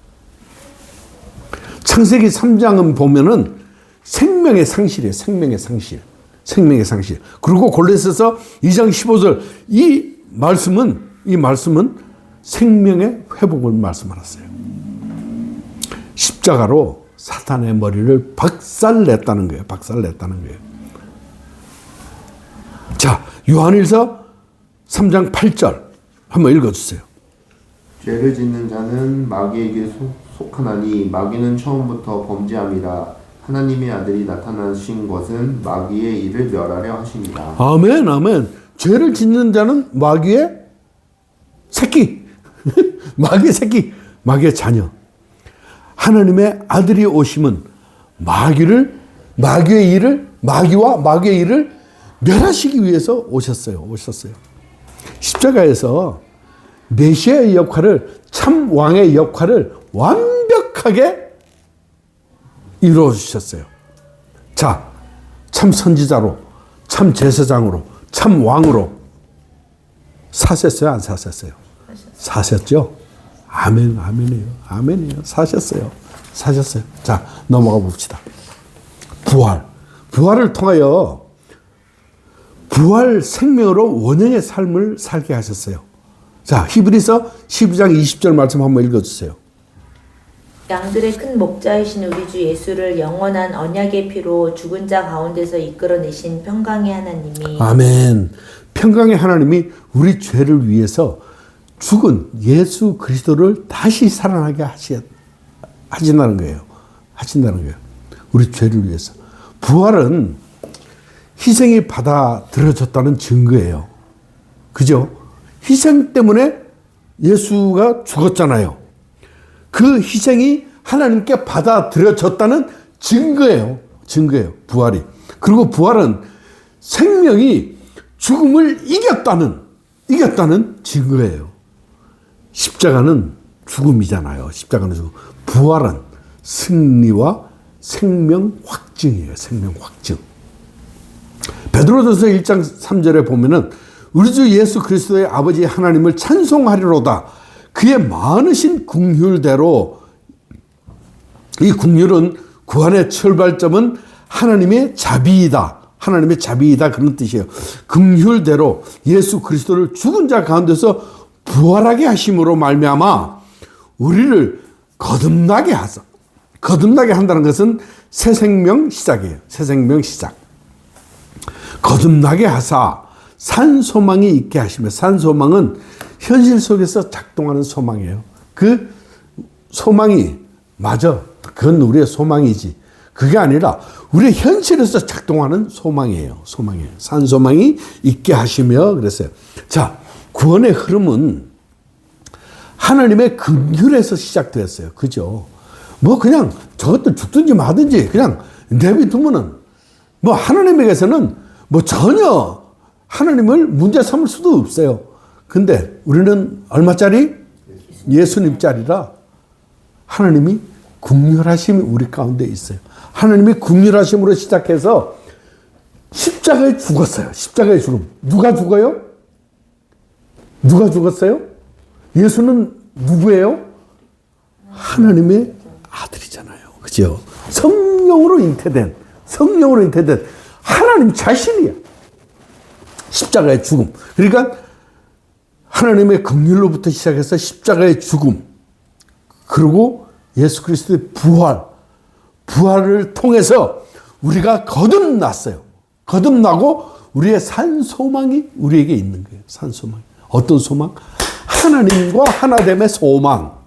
Speaker 1: 창세기 3장은 보면은 생명의 상실이에요. 생명의 상실. 그리고 골로새서 2장 15절 이 말씀은 생명의 회복을 말씀하셨어요. 십자가로 사탄의 머리를 박살냈다는 거예요. 자, 요한일서 3장 8절 한번 읽어주세요.
Speaker 3: 죄를 짓는 자는 마귀에게 속하나니 마귀는 처음부터 범죄함이라 하나님의 아들이 나타나신 것은 마귀의 일을 멸하려 하십니다.
Speaker 1: 아멘. 죄를 짓는 자는 마귀의 새끼. 마귀의 자녀. 하나님의 아들이 오심은 마귀의 일을 멸하시기 위해서 오셨어요. 십자가에서 메시아의 역할을, 참 왕의 역할을 완벽하게 이루어 주셨어요. 자, 참 선지자로, 참 제사장으로, 참 왕으로 사셨어요? 안 사셨어요? 사셨죠? 아멘, 아멘이에요. 아멘이에요. 사셨어요. 사셨어요. 자, 넘어가 봅시다. 부활. 부활을 통하여 부활 생명으로 원형의 삶을 살게 하셨어요. 자, 히브리서 12장 20절 말씀 한번 읽어주세요.
Speaker 2: 양들의 큰 목자이신 우리 주 예수를 영원한 언약의 피로 죽은 자 가운데서 이끌어내신 평강의 하나님이
Speaker 1: 아멘. 평강의 하나님이 우리 죄를 위해서 죽은 예수 그리스도를 다시 살아나게 하신다는 거예요. 하신다는 거예요. 우리 죄를 위해서. 부활은 희생이 받아들여졌다는 증거예요. 그죠? 희생 때문에 예수가 죽었잖아요. 그 희생이 하나님께 받아들여졌다는 증거예요. 증거예요. 부활이. 그리고 부활은 생명이 죽음을 이겼다는 증거예요. 십자가는 죽음이잖아요. 십자가는 죽음. 부활은 승리와 생명 확증이에요. 생명 확증. 베드로전서 1장 3절에 보면은 우리 주 예수 그리스도의 아버지 하나님을 찬송하리로다. 그의 많으신 긍휼대로, 이 긍휼은 구원의 출발점은 하나님의 자비이다. 하나님의 자비이다. 그런 뜻이에요. 긍휼대로 예수 그리스도를 죽은 자 가운데서 부활하게 하심으로 말미암아 우리를 거듭나게 하사. 거듭나게 한다는 것은 새 생명 시작이에요. 새 생명 시작. 거듭나게 하사 산 소망이 있게 하시며, 산 소망은 현실 속에서 작동하는 소망이에요. 그 소망이 맞아. 그건 우리의 소망이지. 그게 아니라 우리의 현실에서 작동하는 소망이에요. 소망이에요. 산 소망이 있게 하시며 그랬어요. 자, 구원의 흐름은 하나님의 긍휼에서 시작되었어요. 그죠? 뭐 그냥 저것도 죽든지 마든지 그냥 내비두면은 뭐 하나님에게서는 뭐 전혀 하나님을 문제 삼을 수도 없어요. 근데 우리는 얼마짜리? 예수님짜리라 하나님이 긍휼하심이 우리 가운데 있어요. 하나님이 긍휼하심으로 시작해서 십자가에 죽었어요. 십자가에 죽음. 누가 죽어요? 누가 죽었어요? 예수는 누구예요? 하나님의 아들이잖아요. 그죠? 성령으로 잉태된 하나님 자신이야. 십자가의 죽음. 그러니까 하나님의 긍휼로부터 시작해서 십자가의 죽음, 그리고 예수 그리스도의 부활을 통해서 우리가 거듭났어요. 거듭나고 우리의 산 소망이 우리에게 있는 거예요. 산 소망. 어떤 소망? 하나님과 하나됨의 소망.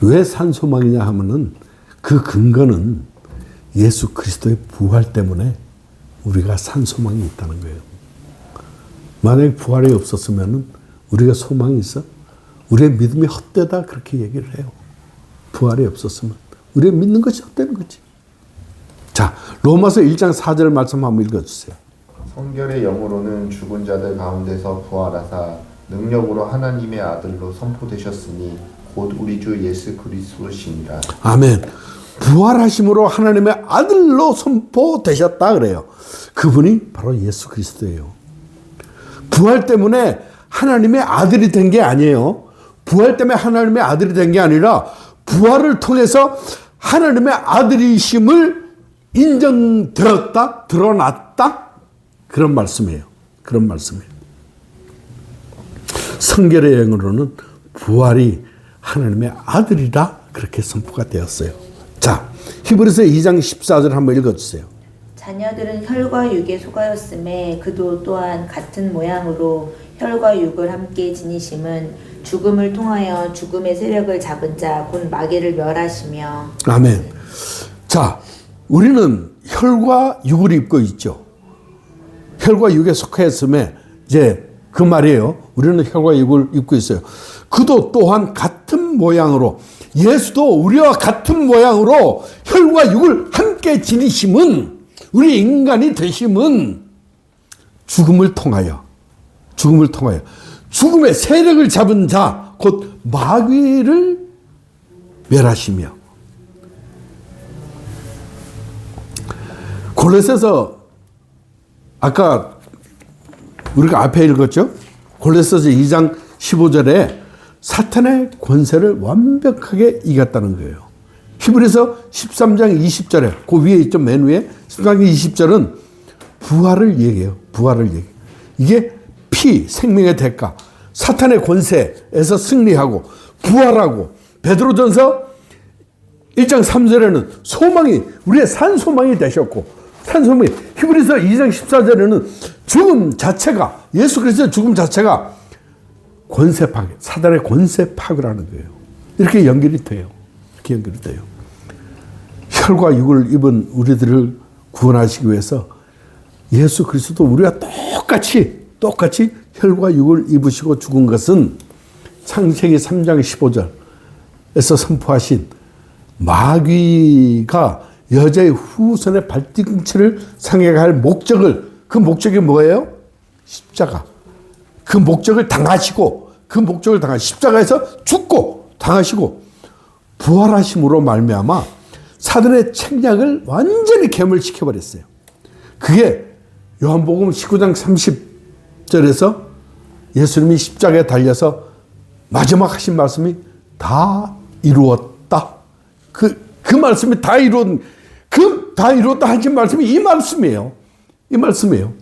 Speaker 1: 왜 산 소망이냐 하면은 그 근거는 예수 그리스도의 부활 때문에 우리가 산 소망이 있다는 거예요. 만약에 부활이 없었으면 우리가 소망이 있어? 우리의 믿음이 헛되다 그렇게 얘기를 해요. 부활이 없었으면 우리가 믿는 것이 헛되는 거지. 자, 로마서 1장 4절 말씀 한번 읽어주세요.
Speaker 3: 성결의 영으로는 죽은 자들 가운데서 부활하사 능력으로 하나님의 아들로 선포되셨으니 곧 우리 주 예수 그리스도시니라.
Speaker 1: 아멘. 부활하심으로 하나님의 아들로 선포되셨다 그래요. 그분이 바로 예수 그리스도예요. 부활 때문에 하나님의 아들이 된 게 아니에요. 부활 때문에 하나님의 아들이 된 게 아니라 부활을 통해서 하나님의 아들이심을 인정되었다, 드러났다, 그런 말씀이에요. 그런 말씀이에요. 성결의 영으로는 부활이 하나님의 아들이라 그렇게 선포가 되었어요. 자, 히브리서 2장 14절 한번 읽어주세요.
Speaker 2: 자녀들은 혈과 육에 속하였음에 그도 또한 같은 모양으로 혈과 육을 함께 지니심은 죽음을 통하여 죽음의 세력을 잡은 자 곧 마귀를 멸하시며.
Speaker 1: 아멘. 자, 우리는 혈과 육을 입고 있죠. 혈과 육에 속하였음에 이제 그 말이에요. 우리는 혈과 육을 입고 있어요. 그도 또한 같은 모양으로, 예수도 우리와 같은 모양으로 혈과 육을 함께 지니심은, 우리 인간이 되심은 죽음을 통하여 죽음의 세력을 잡은 자 곧 마귀를 멸하시며. 골로새서 아까 우리가 앞에 읽었죠? 골로새서 2장 15절에 사탄의 권세를 완벽하게 이겼다는 거예요. 히브리서 13장 20절에 그 위에 있죠. 맨 위에 13장 20절은 부활을 얘기해요. 부활을 얘기해요. 이게 피, 생명의 대가, 사탄의 권세에서 승리하고 부활하고, 베드로전서 1장 3절에는 소망이, 우리의 산 소망이 되셨고, 산 소망이, 히브리서 2장 14절에는 죽음 자체가, 예수 그리스도의 죽음 자체가 권세 파괴, 사단의 권세 파괴라는 거예요. 이렇게 연결이 돼요. 이렇게 연결이 돼요. 혈과 육을 입은 우리들을 구원하시기 위해서 예수 그리스도 우리가 똑같이 혈과 육을 입으시고 죽은 것은 창세기 3장 15절에서 선포하신 마귀가 여자의 후손의 발뒤꿈치를 상하게 할 목적을, 그 목적이 뭐예요? 십자가. 그 목적을 당하시고, 십자가에서 죽고 당하시고 부활하심으로 말미암아 사단의 책략을 완전히 괴물시켜버렸어요. 그게 요한복음 19장 30절에서 예수님이 십자가에 달려서 마지막 하신 말씀이 다 이루었다. 그 말씀이 다 이루었다 하신 말씀이 이 말씀이에요. 이 말씀이에요.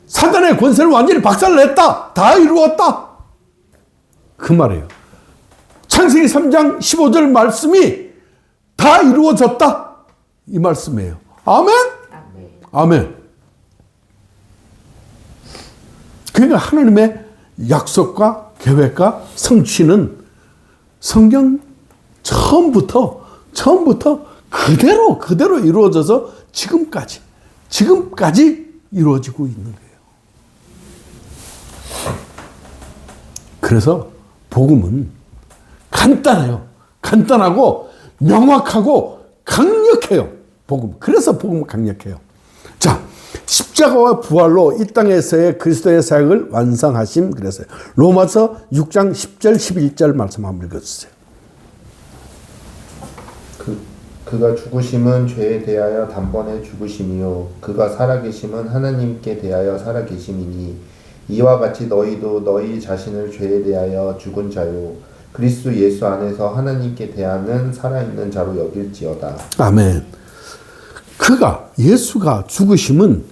Speaker 1: 사단의 권세를 완전히 박살냈다. 다 이루었다. 그 말이에요. 창세기 3장 15절 말씀이 다 이루어졌다. 이 말씀이에요. 아멘? 아멘. 그러니까 하나님의 약속과 계획과 성취는 성경 처음부터 그대로 이루어져서 지금까지 이루어지고 있는 거예요. 그래서 복음은 간단해요. 간단하고 명확하고 강력해요. 복음. 그래서 복음은 강력해요. 자, 십자가와 부활로 이 땅에서의 그리스도의 사역을 완성하심. 그래서요. 로마서 6장 10절 11절 말씀 한번 읽어주세요.
Speaker 3: 그가 죽으심은 죄에 대하여 단번에 죽으심이요 그가 살아계심은 하나님께 대하여 살아계심이니 이와 같이 너희도 너희 자신을 죄에 대하여 죽은 자요 그리스도 예수 안에서 하나님께 대하는 살아있는 자로 여길지어다.
Speaker 1: 아멘. 예수가 죽으심은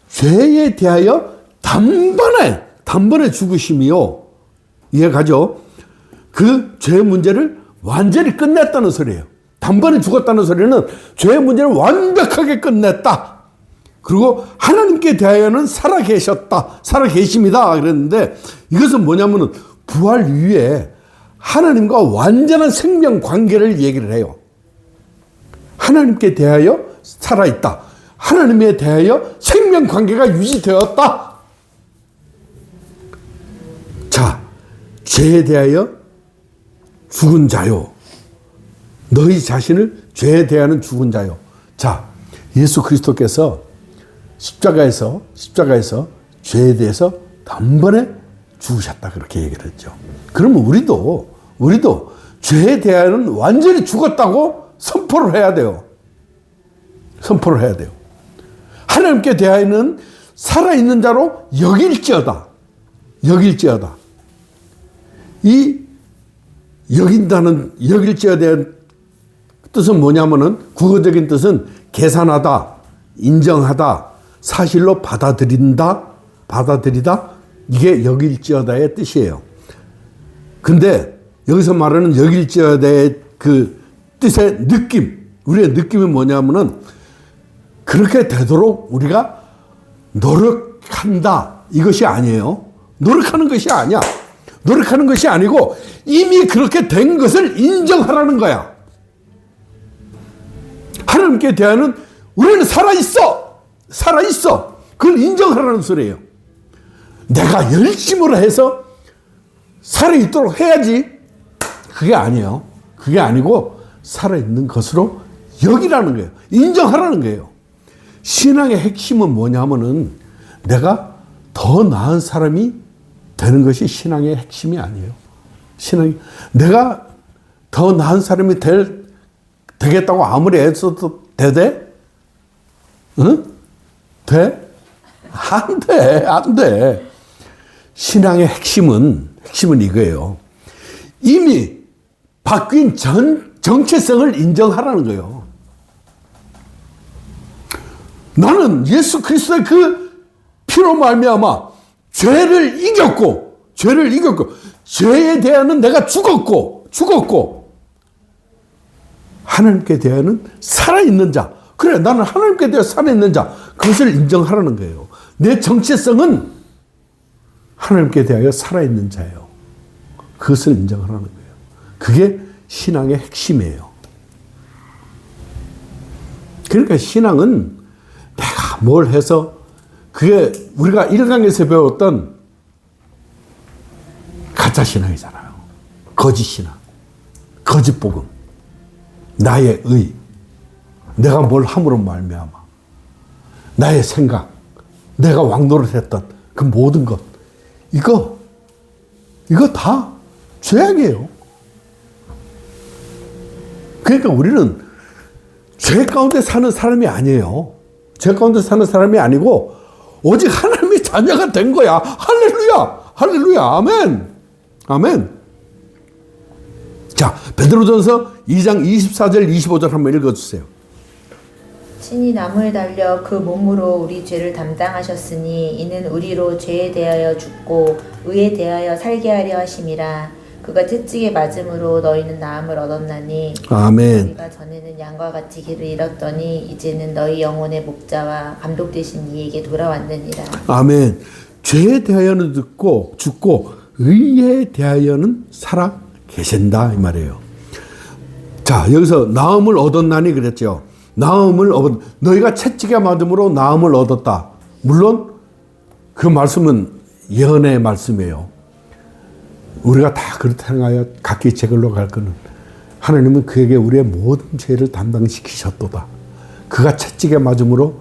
Speaker 1: 죄에 대하여 단번에 죽으심이요. 이해가죠? 그 죄의 문제를 완전히 끝냈다는 소리예요. 단번에 죽었다는 소리는 죄의 문제를 완벽하게 끝냈다. 그리고 하나님께 대하여는 살아계십니다. 그랬는데 이것은 뭐냐면은 부활 이후에 하나님과 완전한 생명 관계를 얘기를 해요. 하나님께 대하여 살아있다. 하나님에 대하여 생명 관계가 유지되었다. 자, 죄에 대하여 죽은 자요. 너희 자신을 죄에 대하는 죽은 자요. 자, 예수 그리스도께서 십자가에서 죄에 대해서 단번에 죽으셨다. 그렇게 얘기를 했죠. 그러면 우리도 죄에 대하여는 완전히 죽었다고 선포를 해야 돼요. 선포를 해야 돼요. 하나님께 대하여는 살아있는 자로 여길지어다. 이 여길지어다의 뜻은 뭐냐면은 국어적인 뜻은 계산하다, 인정하다, 사실로 받아들이다, 이게 여길지어다의 뜻이에요. 근데 여기서 말하는 여길지어다의 그 뜻의 느낌, 우리의 느낌이 뭐냐면은 그렇게 되도록 우리가 노력한다, 이것이 아니에요. 노력하는 것이 아니야. 노력하는 것이 아니고 이미 그렇게 된 것을 인정하라는 거야. 하나님께 대하여는 우리는 살아있어. 그걸 인정하라는 소리예요. 내가 열심으로 해서 살아있도록 해야지. 그게 아니에요. 그게 아니고 살아있는 것으로 여기라는 거예요. 인정하라는 거예요. 신앙의 핵심은 뭐냐면은 내가 더 나은 사람이 되는 것이 신앙의 핵심이 아니에요. 내가 더 나은 사람이 되겠다고 아무리 애써도 되대? 응? 돼? 안 돼. 안 돼. 신앙의 핵심은 이거예요. 이미 바뀐 정체성을 인정하라는 거예요. 나는 예수 그리스도의 그 피로 말미암아 죄를 이겼고 죄에 대하여는 내가 죽었고 하나님께 대하여는 살아있는 자. 그래, 나는 하나님께 대하여 살아있는 자. 그것을 인정하라는 거예요. 내 정체성은 하나님께 대하여 살아있는 자예요. 그것을 인정하라는 거예요. 그게 신앙의 핵심이에요. 그러니까 신앙은 내가 뭘 해서 그게 우리가 1강에서 배웠던 가짜 신앙이잖아요. 거짓 신앙, 거짓 복음, 나의 의, 내가 뭘 함으로 말미암아, 나의 생각, 내가 왕노릇했던 그 모든 것, 이거 다 죄악이에요. 그러니까 우리는 죄 가운데 사는 사람이 아니에요. 죄 가운데 사는 사람이 아니고 오직 하나님의 자녀가 된 거야. 할렐루야, 할렐루야, 아멘, 아멘. 자, 베드로전서 2장 24절 25절 한번 읽어주세요.
Speaker 4: 친히 나무에 달려 그 몸으로 우리 죄를 담당하셨으니 이는 우리로 죄에 대하여 죽고 의에 대하여 살게 하려 하심이라. 그가 채찍에 맞음으로 너희는 나음을 얻었나니
Speaker 1: 아멘.
Speaker 4: 우리가 전에는 양과 같이 길을 잃었더니 이제는 너희 영혼의 목자와 감독 되신 이에게 돌아왔느니라.
Speaker 1: 아멘. 죄에 대하여는 죽고 의에 대하여는 살아 계신다 이 말이에요. 자, 여기서 나음을 얻었나니 그랬죠. 너희가 채찍에 맞음으로 나음을 얻었다. 물론 그 말씀은 예언의 말씀이에요. 우리가 다 그렇다 하여 각기 제 길로 갈 거는 하나님은 그에게 우리의 모든 죄를 담당시키셨도다. 그가 채찍에 맞음으로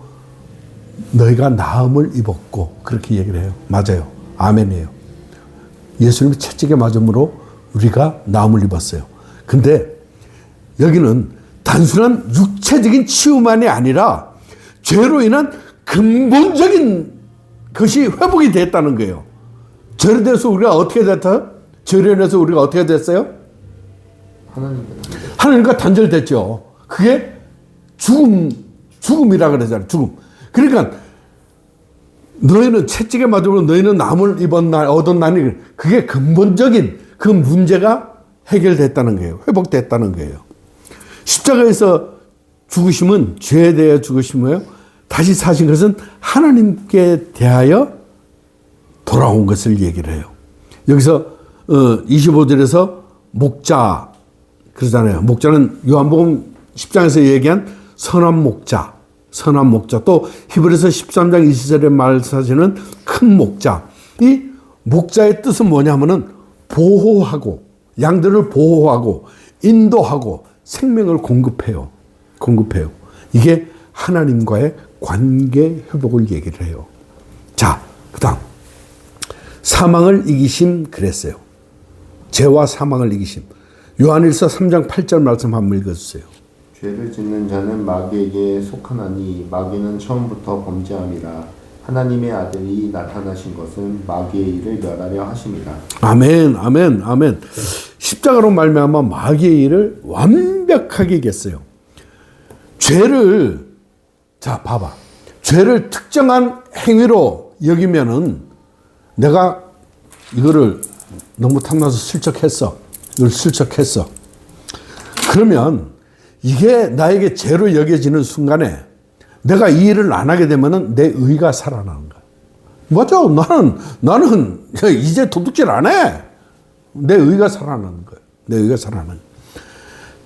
Speaker 1: 너희가 나음을 입었고 그렇게 얘기를 해요. 맞아요. 아멘이에요. 예수님이 채찍에 맞음으로 우리가 나음을 입었어요. 근데 여기는 단순한 육체적인 치유만이 아니라 죄로 인한 근본적인 것이 회복이 됐다는 거예요. 죄로 대해서 우리가 어떻게 됐다? 죄로 인해서 우리가 어떻게 됐어요? 하나님과 단절됐죠. 그게 죽음이라 그러잖아요. 죽음. 그러니까 너희는 채찍에 맞으면 너희는 나무를 얻었나니 그게 근본적인 그 문제가 해결됐다는 거예요. 회복됐다는 거예요. 십자가에서 죽으심은 죄에 대해 죽으심이에요. 다시 사신 것은 하나님께 대하여 돌아온 것을 얘기를 해요. 여기서 25절에서 목자 그러잖아요. 목자는 요한복음 10장에서 얘기한 선한 목자, 또 히브리서 13장 20절에 말씀하시는 큰 목자. 이 목자의 뜻은 뭐냐면은 보호하고 양들을 보호하고 인도하고 생명을 공급해요. 이게 하나님과의 관계 회복을 얘기를 해요. 자, 그다음 사망을 이기심 그랬어요. 죄와 사망을 이기심. 요한일서 3장 8절 말씀 한번 읽어주세요.
Speaker 3: 죄를 짓는 자는 마귀에게 속하나니 마귀는 처음부터 범죄함이라. 하나님의 아들이 나타나신 것은 마귀의 일을 멸하려 하심이라.
Speaker 1: 아멘, 아멘, 아멘. 십자가로 말미암아 마귀의 일을 완벽하게 이겼어요. 자, 봐봐. 죄를 특정한 행위로 여기면은 내가 이거를 너무 탐나서 슬쩍했어. 그러면 이게 나에게 죄로 여겨지는 순간에 내가 이 일을 안 하게 되면은 내 의가 살아나는 거야. 맞아. 나는 이제 도둑질 안 해. 내 의가 살아나는 거예요.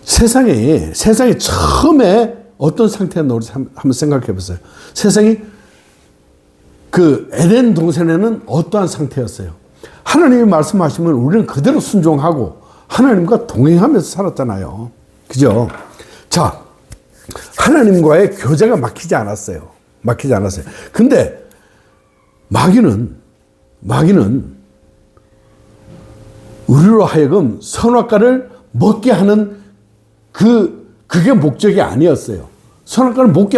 Speaker 1: 세상이 처음에 어떤 상태였나 한번 생각해 보세요. 세상이 그 에덴 동산에는 어떠한 상태였어요? 하나님이 말씀하시면 우리는 그대로 순종하고 하나님과 동행하면서 살았잖아요. 그죠? 자, 하나님과의 교제가 막히지 않았어요. 근데 마귀는 우리로 하여금 선악과를 먹게 하는 그게 목적이 아니었어요. 선악과를 먹게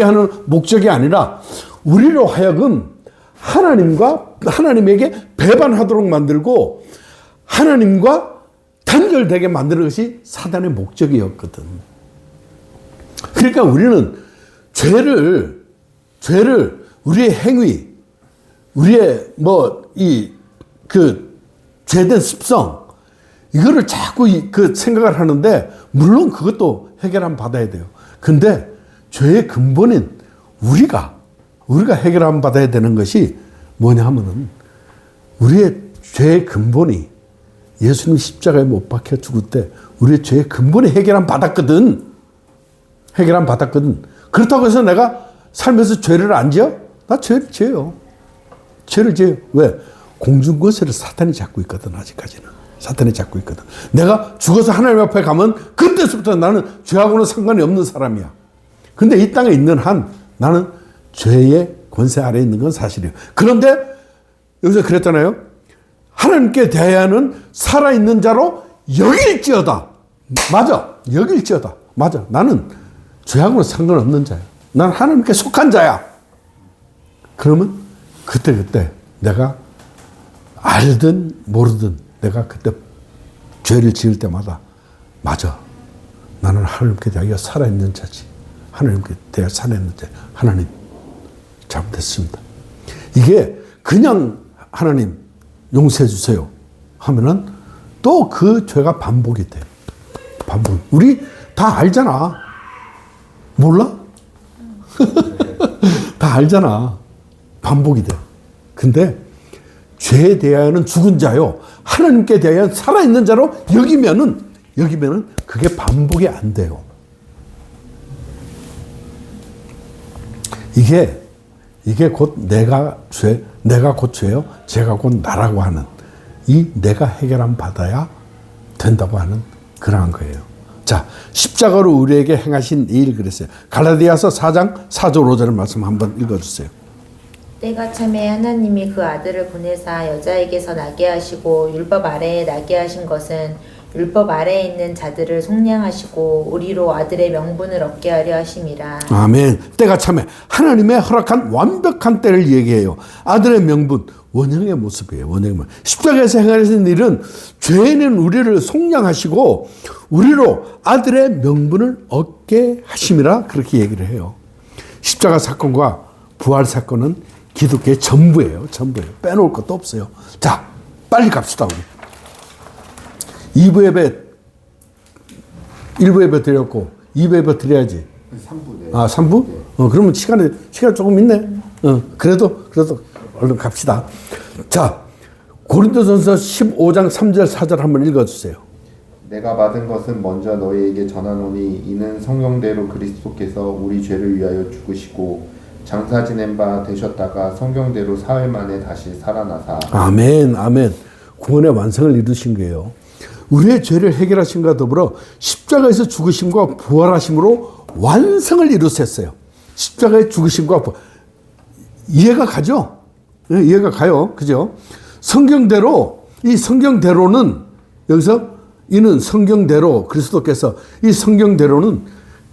Speaker 1: 하는 목적이 아니라 우리로 하여금 하나님에게 배반하도록 만들고 하나님과 단절되게 만드는 것이 사단의 목적이었거든. 그러니까 우리는 죄를 우리의 행위, 우리의 죄된 습성, 이거를 자꾸 생각을 하는데, 물론 그것도 해결함 받아야 돼요. 근데 죄의 근본인 우리가 해결함 받아야 되는 것이 뭐냐 하면은, 우리의 죄의 근본이 예수님 십자가에 못 박혀 죽을 때 우리의 죄의 근본이 해결함 받았거든. 그렇다고 해서 내가 살면서 죄를 안 지어? 나 죄를 지어요. 왜? 공중권세를 사탄이 잡고 있거든. 아직까지는 사탄이 잡고 있거든. 내가 죽어서 하나님 앞에 가면 그때부터 나는 죄하고는 상관이 없는 사람이야. 근데 이 땅에 있는 한 나는 죄의 권세 아래에 있는 건 사실이에요. 그런데 여기서 그랬잖아요. 하나님께 대하여는 살아있는 자로 여길지어다. 맞아. 여길지어다. 맞아. 나는 죄하고는 상관없는 자야. 난 하나님께 속한 자야. 그러면 그때 내가 알든 모르든 내가 그때 죄를 지을 때마다 맞아. 나는 하나님께 대하여 살아있는 자지. 하나님께 대하여 살아있는 자. 하나님 잘못했습니다. 이게 그냥 하나님 용서해 주세요 하면은 또 그 죄가 반복이 돼. 우리 다 알잖아. 몰라? 다 알잖아. 반복이 돼. 근데 죄에 대하여는 죽은 자요, 하나님께 대하여는 살아있는 자로 여기면은 그게 반복이 안 돼요. 이게 곧 내가 곧 죄요, 죄가 곧 나라고 하는, 이 내가 해결함 받아야 된다고 하는 그러한 거예요. 자, 십자가로 우리에게 행하신 이 일 그랬어요. 갈라디아서 4장 4절 5절의 말씀 한번 읽어주세요.
Speaker 2: 때가 참에 하나님이 그 아들을 보내사 여자에게서 나게 하시고 율법 아래에 나게 하신 것은 율법 아래에 있는 자들을 속량하시고 우리로 아들의 명분을 얻게 하려 하심이라.
Speaker 1: 아멘. 때가 참에 하나님의 허락한 완벽한 때를 얘기해요. 아들의 명분, 원형의 모습이에요. 원형의 모습. 십자가에서 행하신 일은 죄인인 우리를 속량하시고 우리로 아들의 명분을 얻게 하심이라, 그렇게 얘기를 해요. 십자가 사건과 부활 사건은 기독교의 전부예요. 빼놓을 것도 없어요. 자, 빨리 갑시다, 우리. 2부 예배, 1부 예배 드렸고 2부 예배 드려야지.
Speaker 3: 3부. 네.
Speaker 1: 아, 3부? 네. 그러면 시간 조금 있네. 그래도 얼른 갑시다. 자, 고린도전서 15장 3절 4절 한번 읽어주세요.
Speaker 3: 내가 받은 것은 먼저 너희에게 전하노니 이는 성경대로 그리스도께서 우리 죄를 위하여 죽으시고 장사 지낸 바 되셨다가 성경대로 사흘 만에 다시 살아나사.
Speaker 1: 아멘. 구원의 완성을 이루신 거예요. 우리의 죄를 해결하심과 더불어 십자가에서 죽으심과 부활하심으로 완성을 이루셨어요. 십자가의 죽으심과 이해가 가죠? 네, 이해가 가요. 그죠? 이 성경대로는 여기서 이는 성경대로 그리스도께서, 이 성경대로는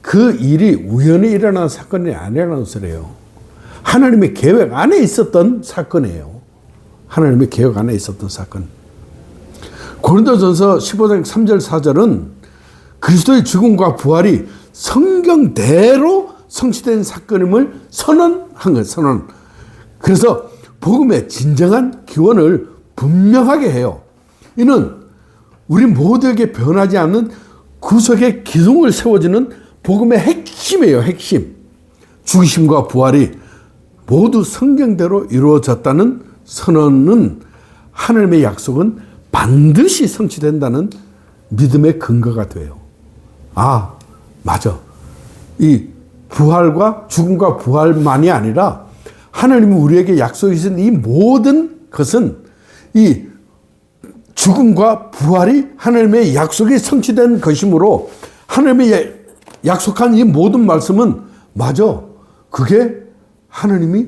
Speaker 1: 그 일이 우연히 일어난 사건이 아니라는 소리예요. 하나님의 계획 안에 있었던 사건이에요. 하나님의 계획 안에 있었던 사건. 고린도전서 15장 3절 4절은 그리스도의 죽음과 부활이 성경대로 성취된 사건임을 선언한 거예요. 선언. 그래서 복음의 진정한 기원을 분명하게 해요. 이는 우리 모두에게 변하지 않는 구속의 기둥을 세워주는 복음의 핵심이에요. 핵심. 죽으심과 부활이 모두 성경대로 이루어졌다는 선언은 하나님의 약속은 반드시 성취된다는 믿음의 근거가 돼요. 아, 맞아. 이 부활과 죽음과 부활만이 아니라 하나님이 우리에게 약속해 주신 이 모든 것은, 이 죽음과 부활이 하나님의 약속이 성취된 것이므로 하나님의 약속한 이 모든 말씀은 맞아. 그게 하나님이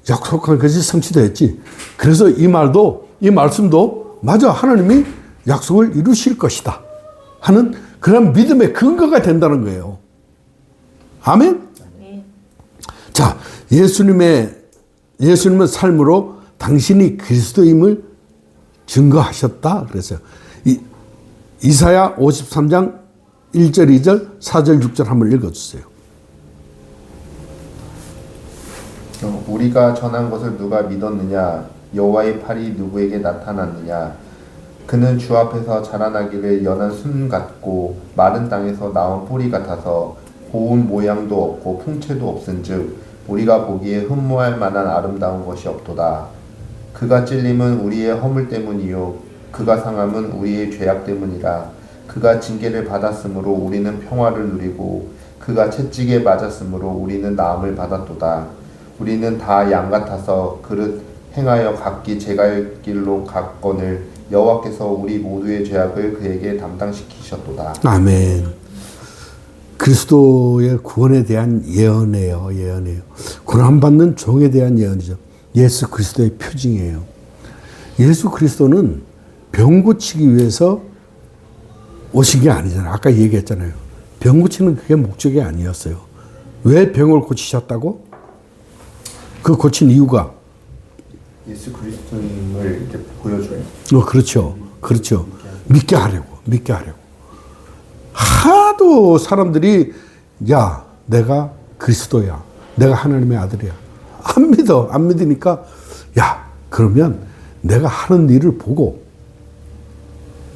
Speaker 1: 약속한 것이 성취되었지. 그래서 이 말씀도 맞아. 하나님이 약속을 이루실 것이다 하는 그런 믿음의 근거가 된다는 거예요. 아멘? 자, 예수님의 예수님의 삶으로 당신이 그리스도임을 증거하셨다 그랬어요. 이사야 53장 1절, 2절, 4절, 6절 한번 읽어주세요.
Speaker 3: 우리가 전한 것을 누가 믿었느냐? 여호와의 팔이 누구에게 나타났느냐? 그는 주 앞에서 자라나기를 연한 순 같고 마른 땅에서 나온 뿌리 같아서 고운 모양도 없고 풍채도 없은즉 우리가 보기에 흠모할 만한 아름다운 것이 없도다. 그가 찔림은 우리의 허물 때문이요 그가 상함은 우리의 죄악 때문이라. 그가 징계를 받았으므로 우리는 평화를 누리고 그가 채찍에 맞았으므로 우리는 나음을 받았도다. 우리는 다 양 같아서 그릇 행하여 각기 제갈 길로 갔거늘 여호와께서 우리 모두의 죄악을 그에게 담당시키셨도다.
Speaker 1: 아멘. 그리스도의 구원에 대한 예언이에요. 고난받는 종에 대한 예언이죠. 예수 그리스도의 표징이에요. 예수 그리스도는 병 고치기 위해서 오신 게 아니잖아요. 아까 얘기했잖아요. 병 고치는 그게 목적이 아니었어요. 왜 병을 고치셨다고? 그 고친 이유가
Speaker 3: 예수 그리스도님을 이렇게 보여줘요.
Speaker 1: 그렇죠. 믿게 하려고. 하도 사람들이 야, 내가 그리스도야. 내가 하나님의 아들이야. 안 믿으니까 야, 그러면 내가 하는 일을 보고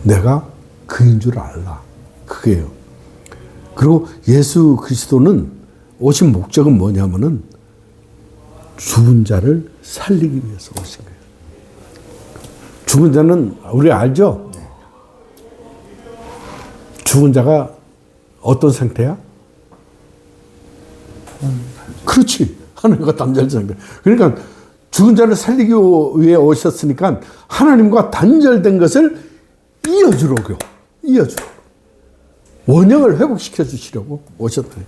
Speaker 1: 내가 그인 줄 알라. 그게요. 그리고 예수 그리스도는 오신 목적은 뭐냐면은 죽은 자를 살리기 위해서 오신 거예요. 죽은 자는 우리 알죠? 죽은 자가 어떤 상태야? 그렇지. 하나님과 단절 상태. 그러니까 죽은 자를 살리기 위해 오셨으니까 하나님과 단절된 것을 이어주려고. 원형을 회복시켜 주시려고 오셨다.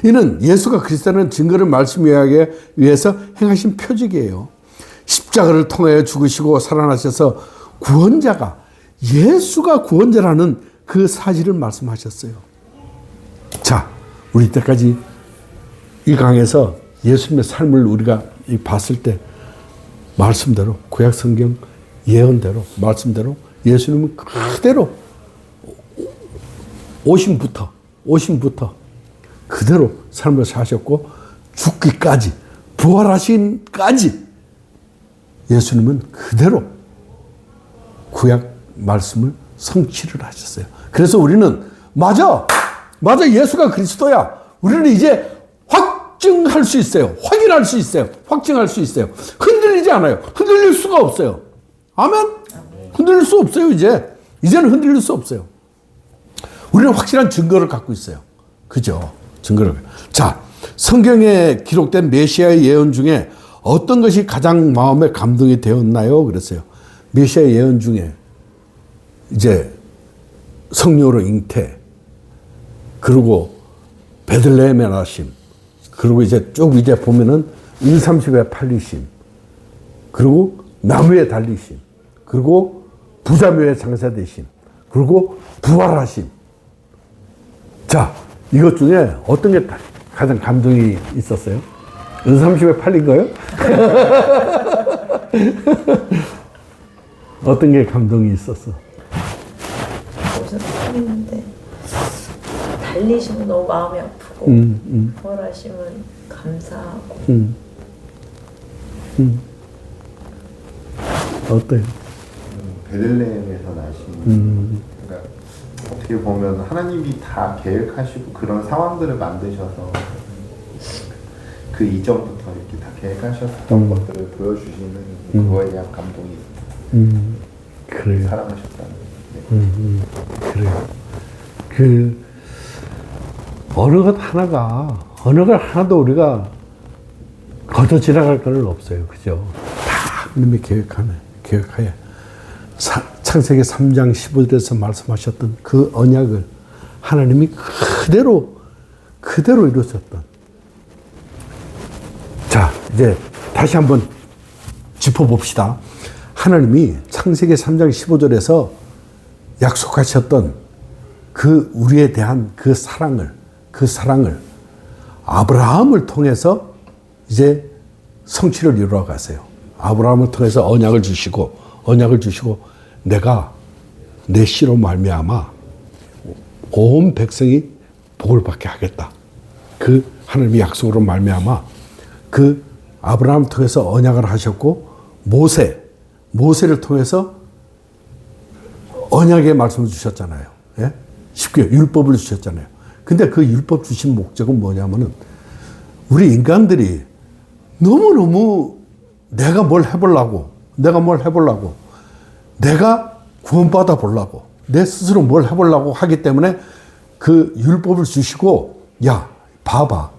Speaker 1: 이는 예수가 그리스도라는 증거를 말씀하기 위해서 행하신 표적이에요. 십자가를 통하여 죽으시고 살아나셔서 구원자가 예수가 구원자라는 그 사실을 말씀하셨어요. 자, 우리 때까지 이 강에서 예수님의 삶을 우리가 봤을 때 말씀대로 구약 성경 예언대로 말씀대로 예수님은 그대로 오심부터 그대로 삶을 사셨고 죽기까지 부활하신까지 예수님은 그대로 구약 말씀을 성취를 하셨어요. 그래서 우리는 맞아 예수가 그리스도야. 우리는 이제 확증할 수 있어요. 확인할 수 있어요. 확증할 수 있어요. 흔들리지 않아요. 흔들릴 수가 없어요. 아멘? 흔들릴 수 없어요. 이제는 흔들릴 수 없어요. 우리는 확실한 증거를 갖고 있어요. 그죠? 증거를. 자, 성경에 기록된 메시아의 예언 중에 어떤 것이 가장 마음에 감동이 되었나요? 그랬어요. 메시아의 예언 중에 이제 성녀로 잉태, 그리고 베들레헴에 나심, 그리고 이제 쭉 보면은 130에 팔리심, 그리고 나무에 달리심, 그리고 부자묘에 장사되심, 그리고 부활하심. 자, 이것 중에 어떤 게 가장 감동이 있었어요? 30에 팔린 거요? 어떤 게 감동이 있었어?
Speaker 5: 무슨 살인데 달리시면 너무 마음이 아프고 부활하시면 감사하고
Speaker 1: 어때요?
Speaker 3: 베들레헴에서 나신 그러니까 어떻게 보면 하나님이 다 계획하시고 그런 상황들을 만드셔서 그 이전부터 이렇게 다 계획하셨던 것들을 보여주시는 그거에 대한 감동이 있어요.
Speaker 1: 그래요.
Speaker 3: 사랑하셨다는. 네.
Speaker 1: 그래요. 그 어느 것 하나도 우리가 거저 지나갈 건 없어요. 그죠? 다 하나님의 계획하에 창세기 3장 15절에서 말씀하셨던 그 언약을 하나님이 그대로 이루셨던. 자, 이제 다시 한번 짚어봅시다. 하나님이 창세기 3장 15절에서 약속하셨던 그 우리에 대한 그 사랑을 아브라함을 통해서 이제 성취를 이루어 가세요. 아브라함을 통해서 언약을 주시고 내가 내 씨로 말미암아 온 백성이 복을 받게 하겠다. 그 하나님의 약속으로 말미암아 그 아브라함을 통해서 언약을 하셨고 모세를 통해서 언약의 말씀을 주셨잖아요. 예? 쉽게 율법을 주셨잖아요. 근데 그 율법 주신 목적은 뭐냐면은 우리 인간들이 너무너무 내가 구원받아 보려고 내 스스로 뭘 해보려고 하기 때문에 그 율법을 주시고 야 봐봐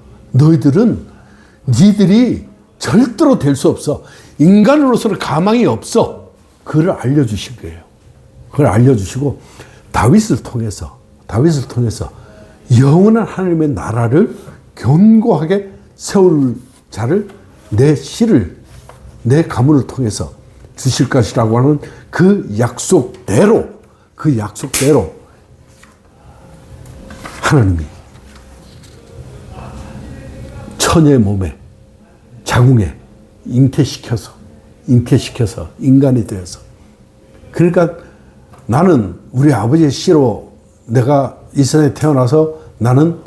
Speaker 1: 니들이 절대로 될 수 없어. 인간으로서는 가망이 없어. 그걸 알려주신 거예요. 그걸 알려주시고 다윗을 통해서 영원한 하나님의 나라를 견고하게 세울 자를 내 가문을 통해서 주실 것이라고 하는 그 약속대로 하나님이 처녀의 몸에 자궁에 잉태시켜서 인간이 되어서 그러니까 나는 우리 아버지의 씨로 내가 이 세상에 태어나서 나는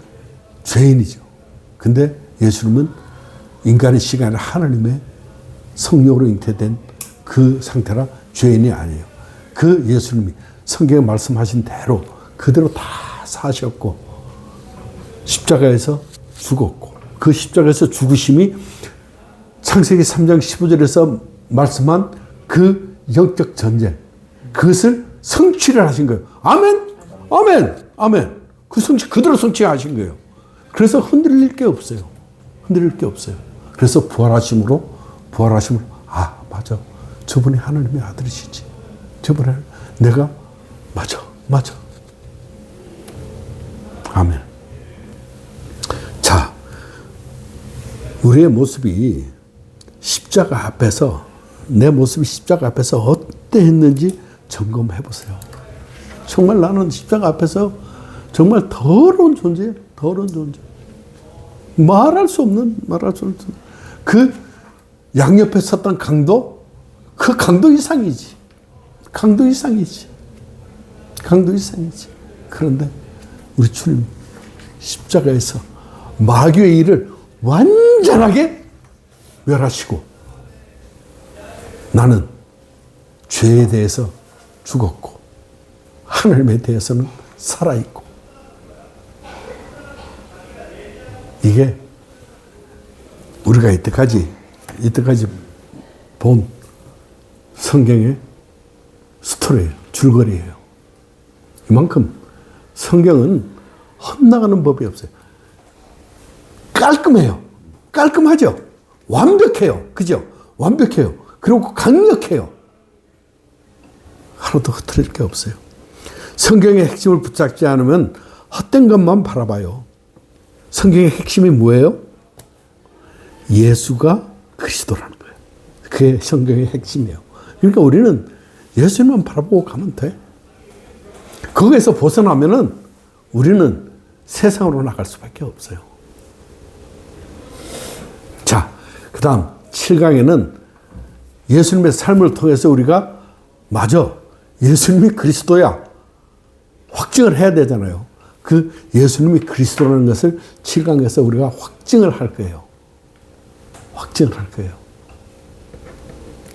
Speaker 1: 죄인이죠. 근데 예수님은 인간의 씨가 아니라 하나님의 성령으로 잉태된 그 상태라 죄인이 아니에요. 그 예수님이 성경에 말씀하신 대로 그대로 다 사셨고 십자가에서 죽었고 그 십자가에서 죽으심이 창세기 3장 15절에서 말씀한 그 영적 전쟁 그것을 성취를 하신 거예요. 아멘. 그 성취 그대로 성취하신 거예요. 그래서 흔들릴 게 없어요. 그래서 부활하심으로 아 맞아. 저분이 하나님의 아들이시지. 내가 맞아. 아멘. 자, 우리의 모습이 내 모습이 십자가 앞에서 어땠는지 점검해 보세요. 정말 나는 십자가 앞에서 정말 더러운 존재예요. 말할 수 없는 그 양옆에 섰던 강도 그 강도 이상이지. 그런데 우리 주님 십자가에서 마귀의 일을 완전하게 멸하시고 나는 죄에 대해서 죽었고 하나님에 대해서는 살아있고 이게 우리가 이때까지 본 성경의 스토리예요. 줄거리예요. 이만큼 성경은 헛나가는 법이 없어요. 깔끔하죠. 완벽해요. 그죠? 완벽해요. 그리고 강력해요. 하나도 흐트릴 게 없어요. 성경의 핵심을 붙잡지 않으면 헛된 것만 바라봐요. 성경의 핵심이 뭐예요? 예수가 그리스도라는 거예요. 그게 성경의 핵심이에요. 그러니까 우리는 예수님만 바라보고 가면 돼. 거기에서 벗어나면은 우리는 세상으로 나갈 수밖에 없어요. 자, 그 다음 7강에는 예수님의 삶을 통해서 우리가 맞아. 예수님이 그리스도야. 확증을 해야 되잖아요. 그 예수님이 그리스도라는 것을 7강에서 우리가 확증을 할 거예요.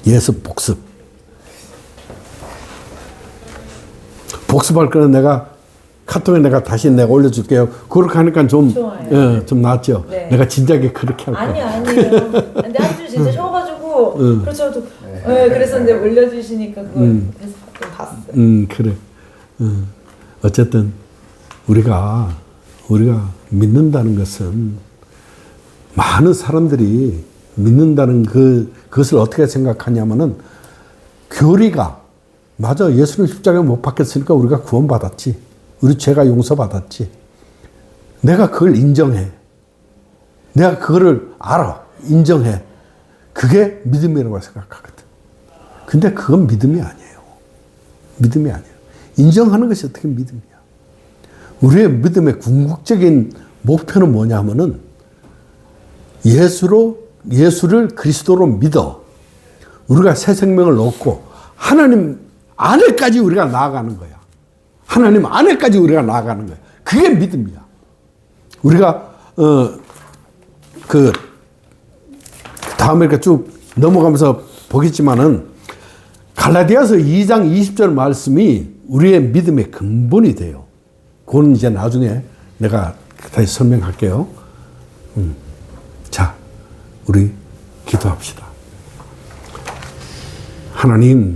Speaker 1: 예수 복습. 복습할 거는 내가 카톡에 다시 올려줄게요. 그렇게 하니까 좀 낫죠. 네. 내가 진작에 그렇게 할 거야.
Speaker 5: 아니에요. 근데 한 주 진짜 쉬어가지고 그래서 저도 그래서 이제 올려주시니까 그걸 그래서 좀 봤어요.
Speaker 1: 그래. 어쨌든 우리가 믿는다는 것은 많은 사람들이 믿는다는 그것을 어떻게 생각하냐면은 교리가 맞아. 예수는 십자가에 못 박혔으니까 우리가 구원받았지. 우리 죄가 용서받았지. 내가 그걸 인정해. 내가 그거를 알아. 인정해. 그게 믿음이라고 생각하거든. 근데 그건 믿음이 아니에요. 인정하는 것이 어떻게 믿음이야. 우리의 믿음의 궁극적인 목표는 뭐냐면은 예수로 예수를 그리스도로 믿어 우리가 새 생명을 얻고 하나님 안에까지 우리가 나아가는 거야. 하나님 안에까지 우리가 나아가는 거야. 그게 믿음이야. 우리가 그 다음에 이렇게 쭉 넘어가면서 보겠지만은 갈라디아서 2장 20절 말씀이 우리의 믿음의 근본이 돼요. 그건 이제 나중에 내가 다시 설명할게요. 자, 우리 기도합시다. 하나님,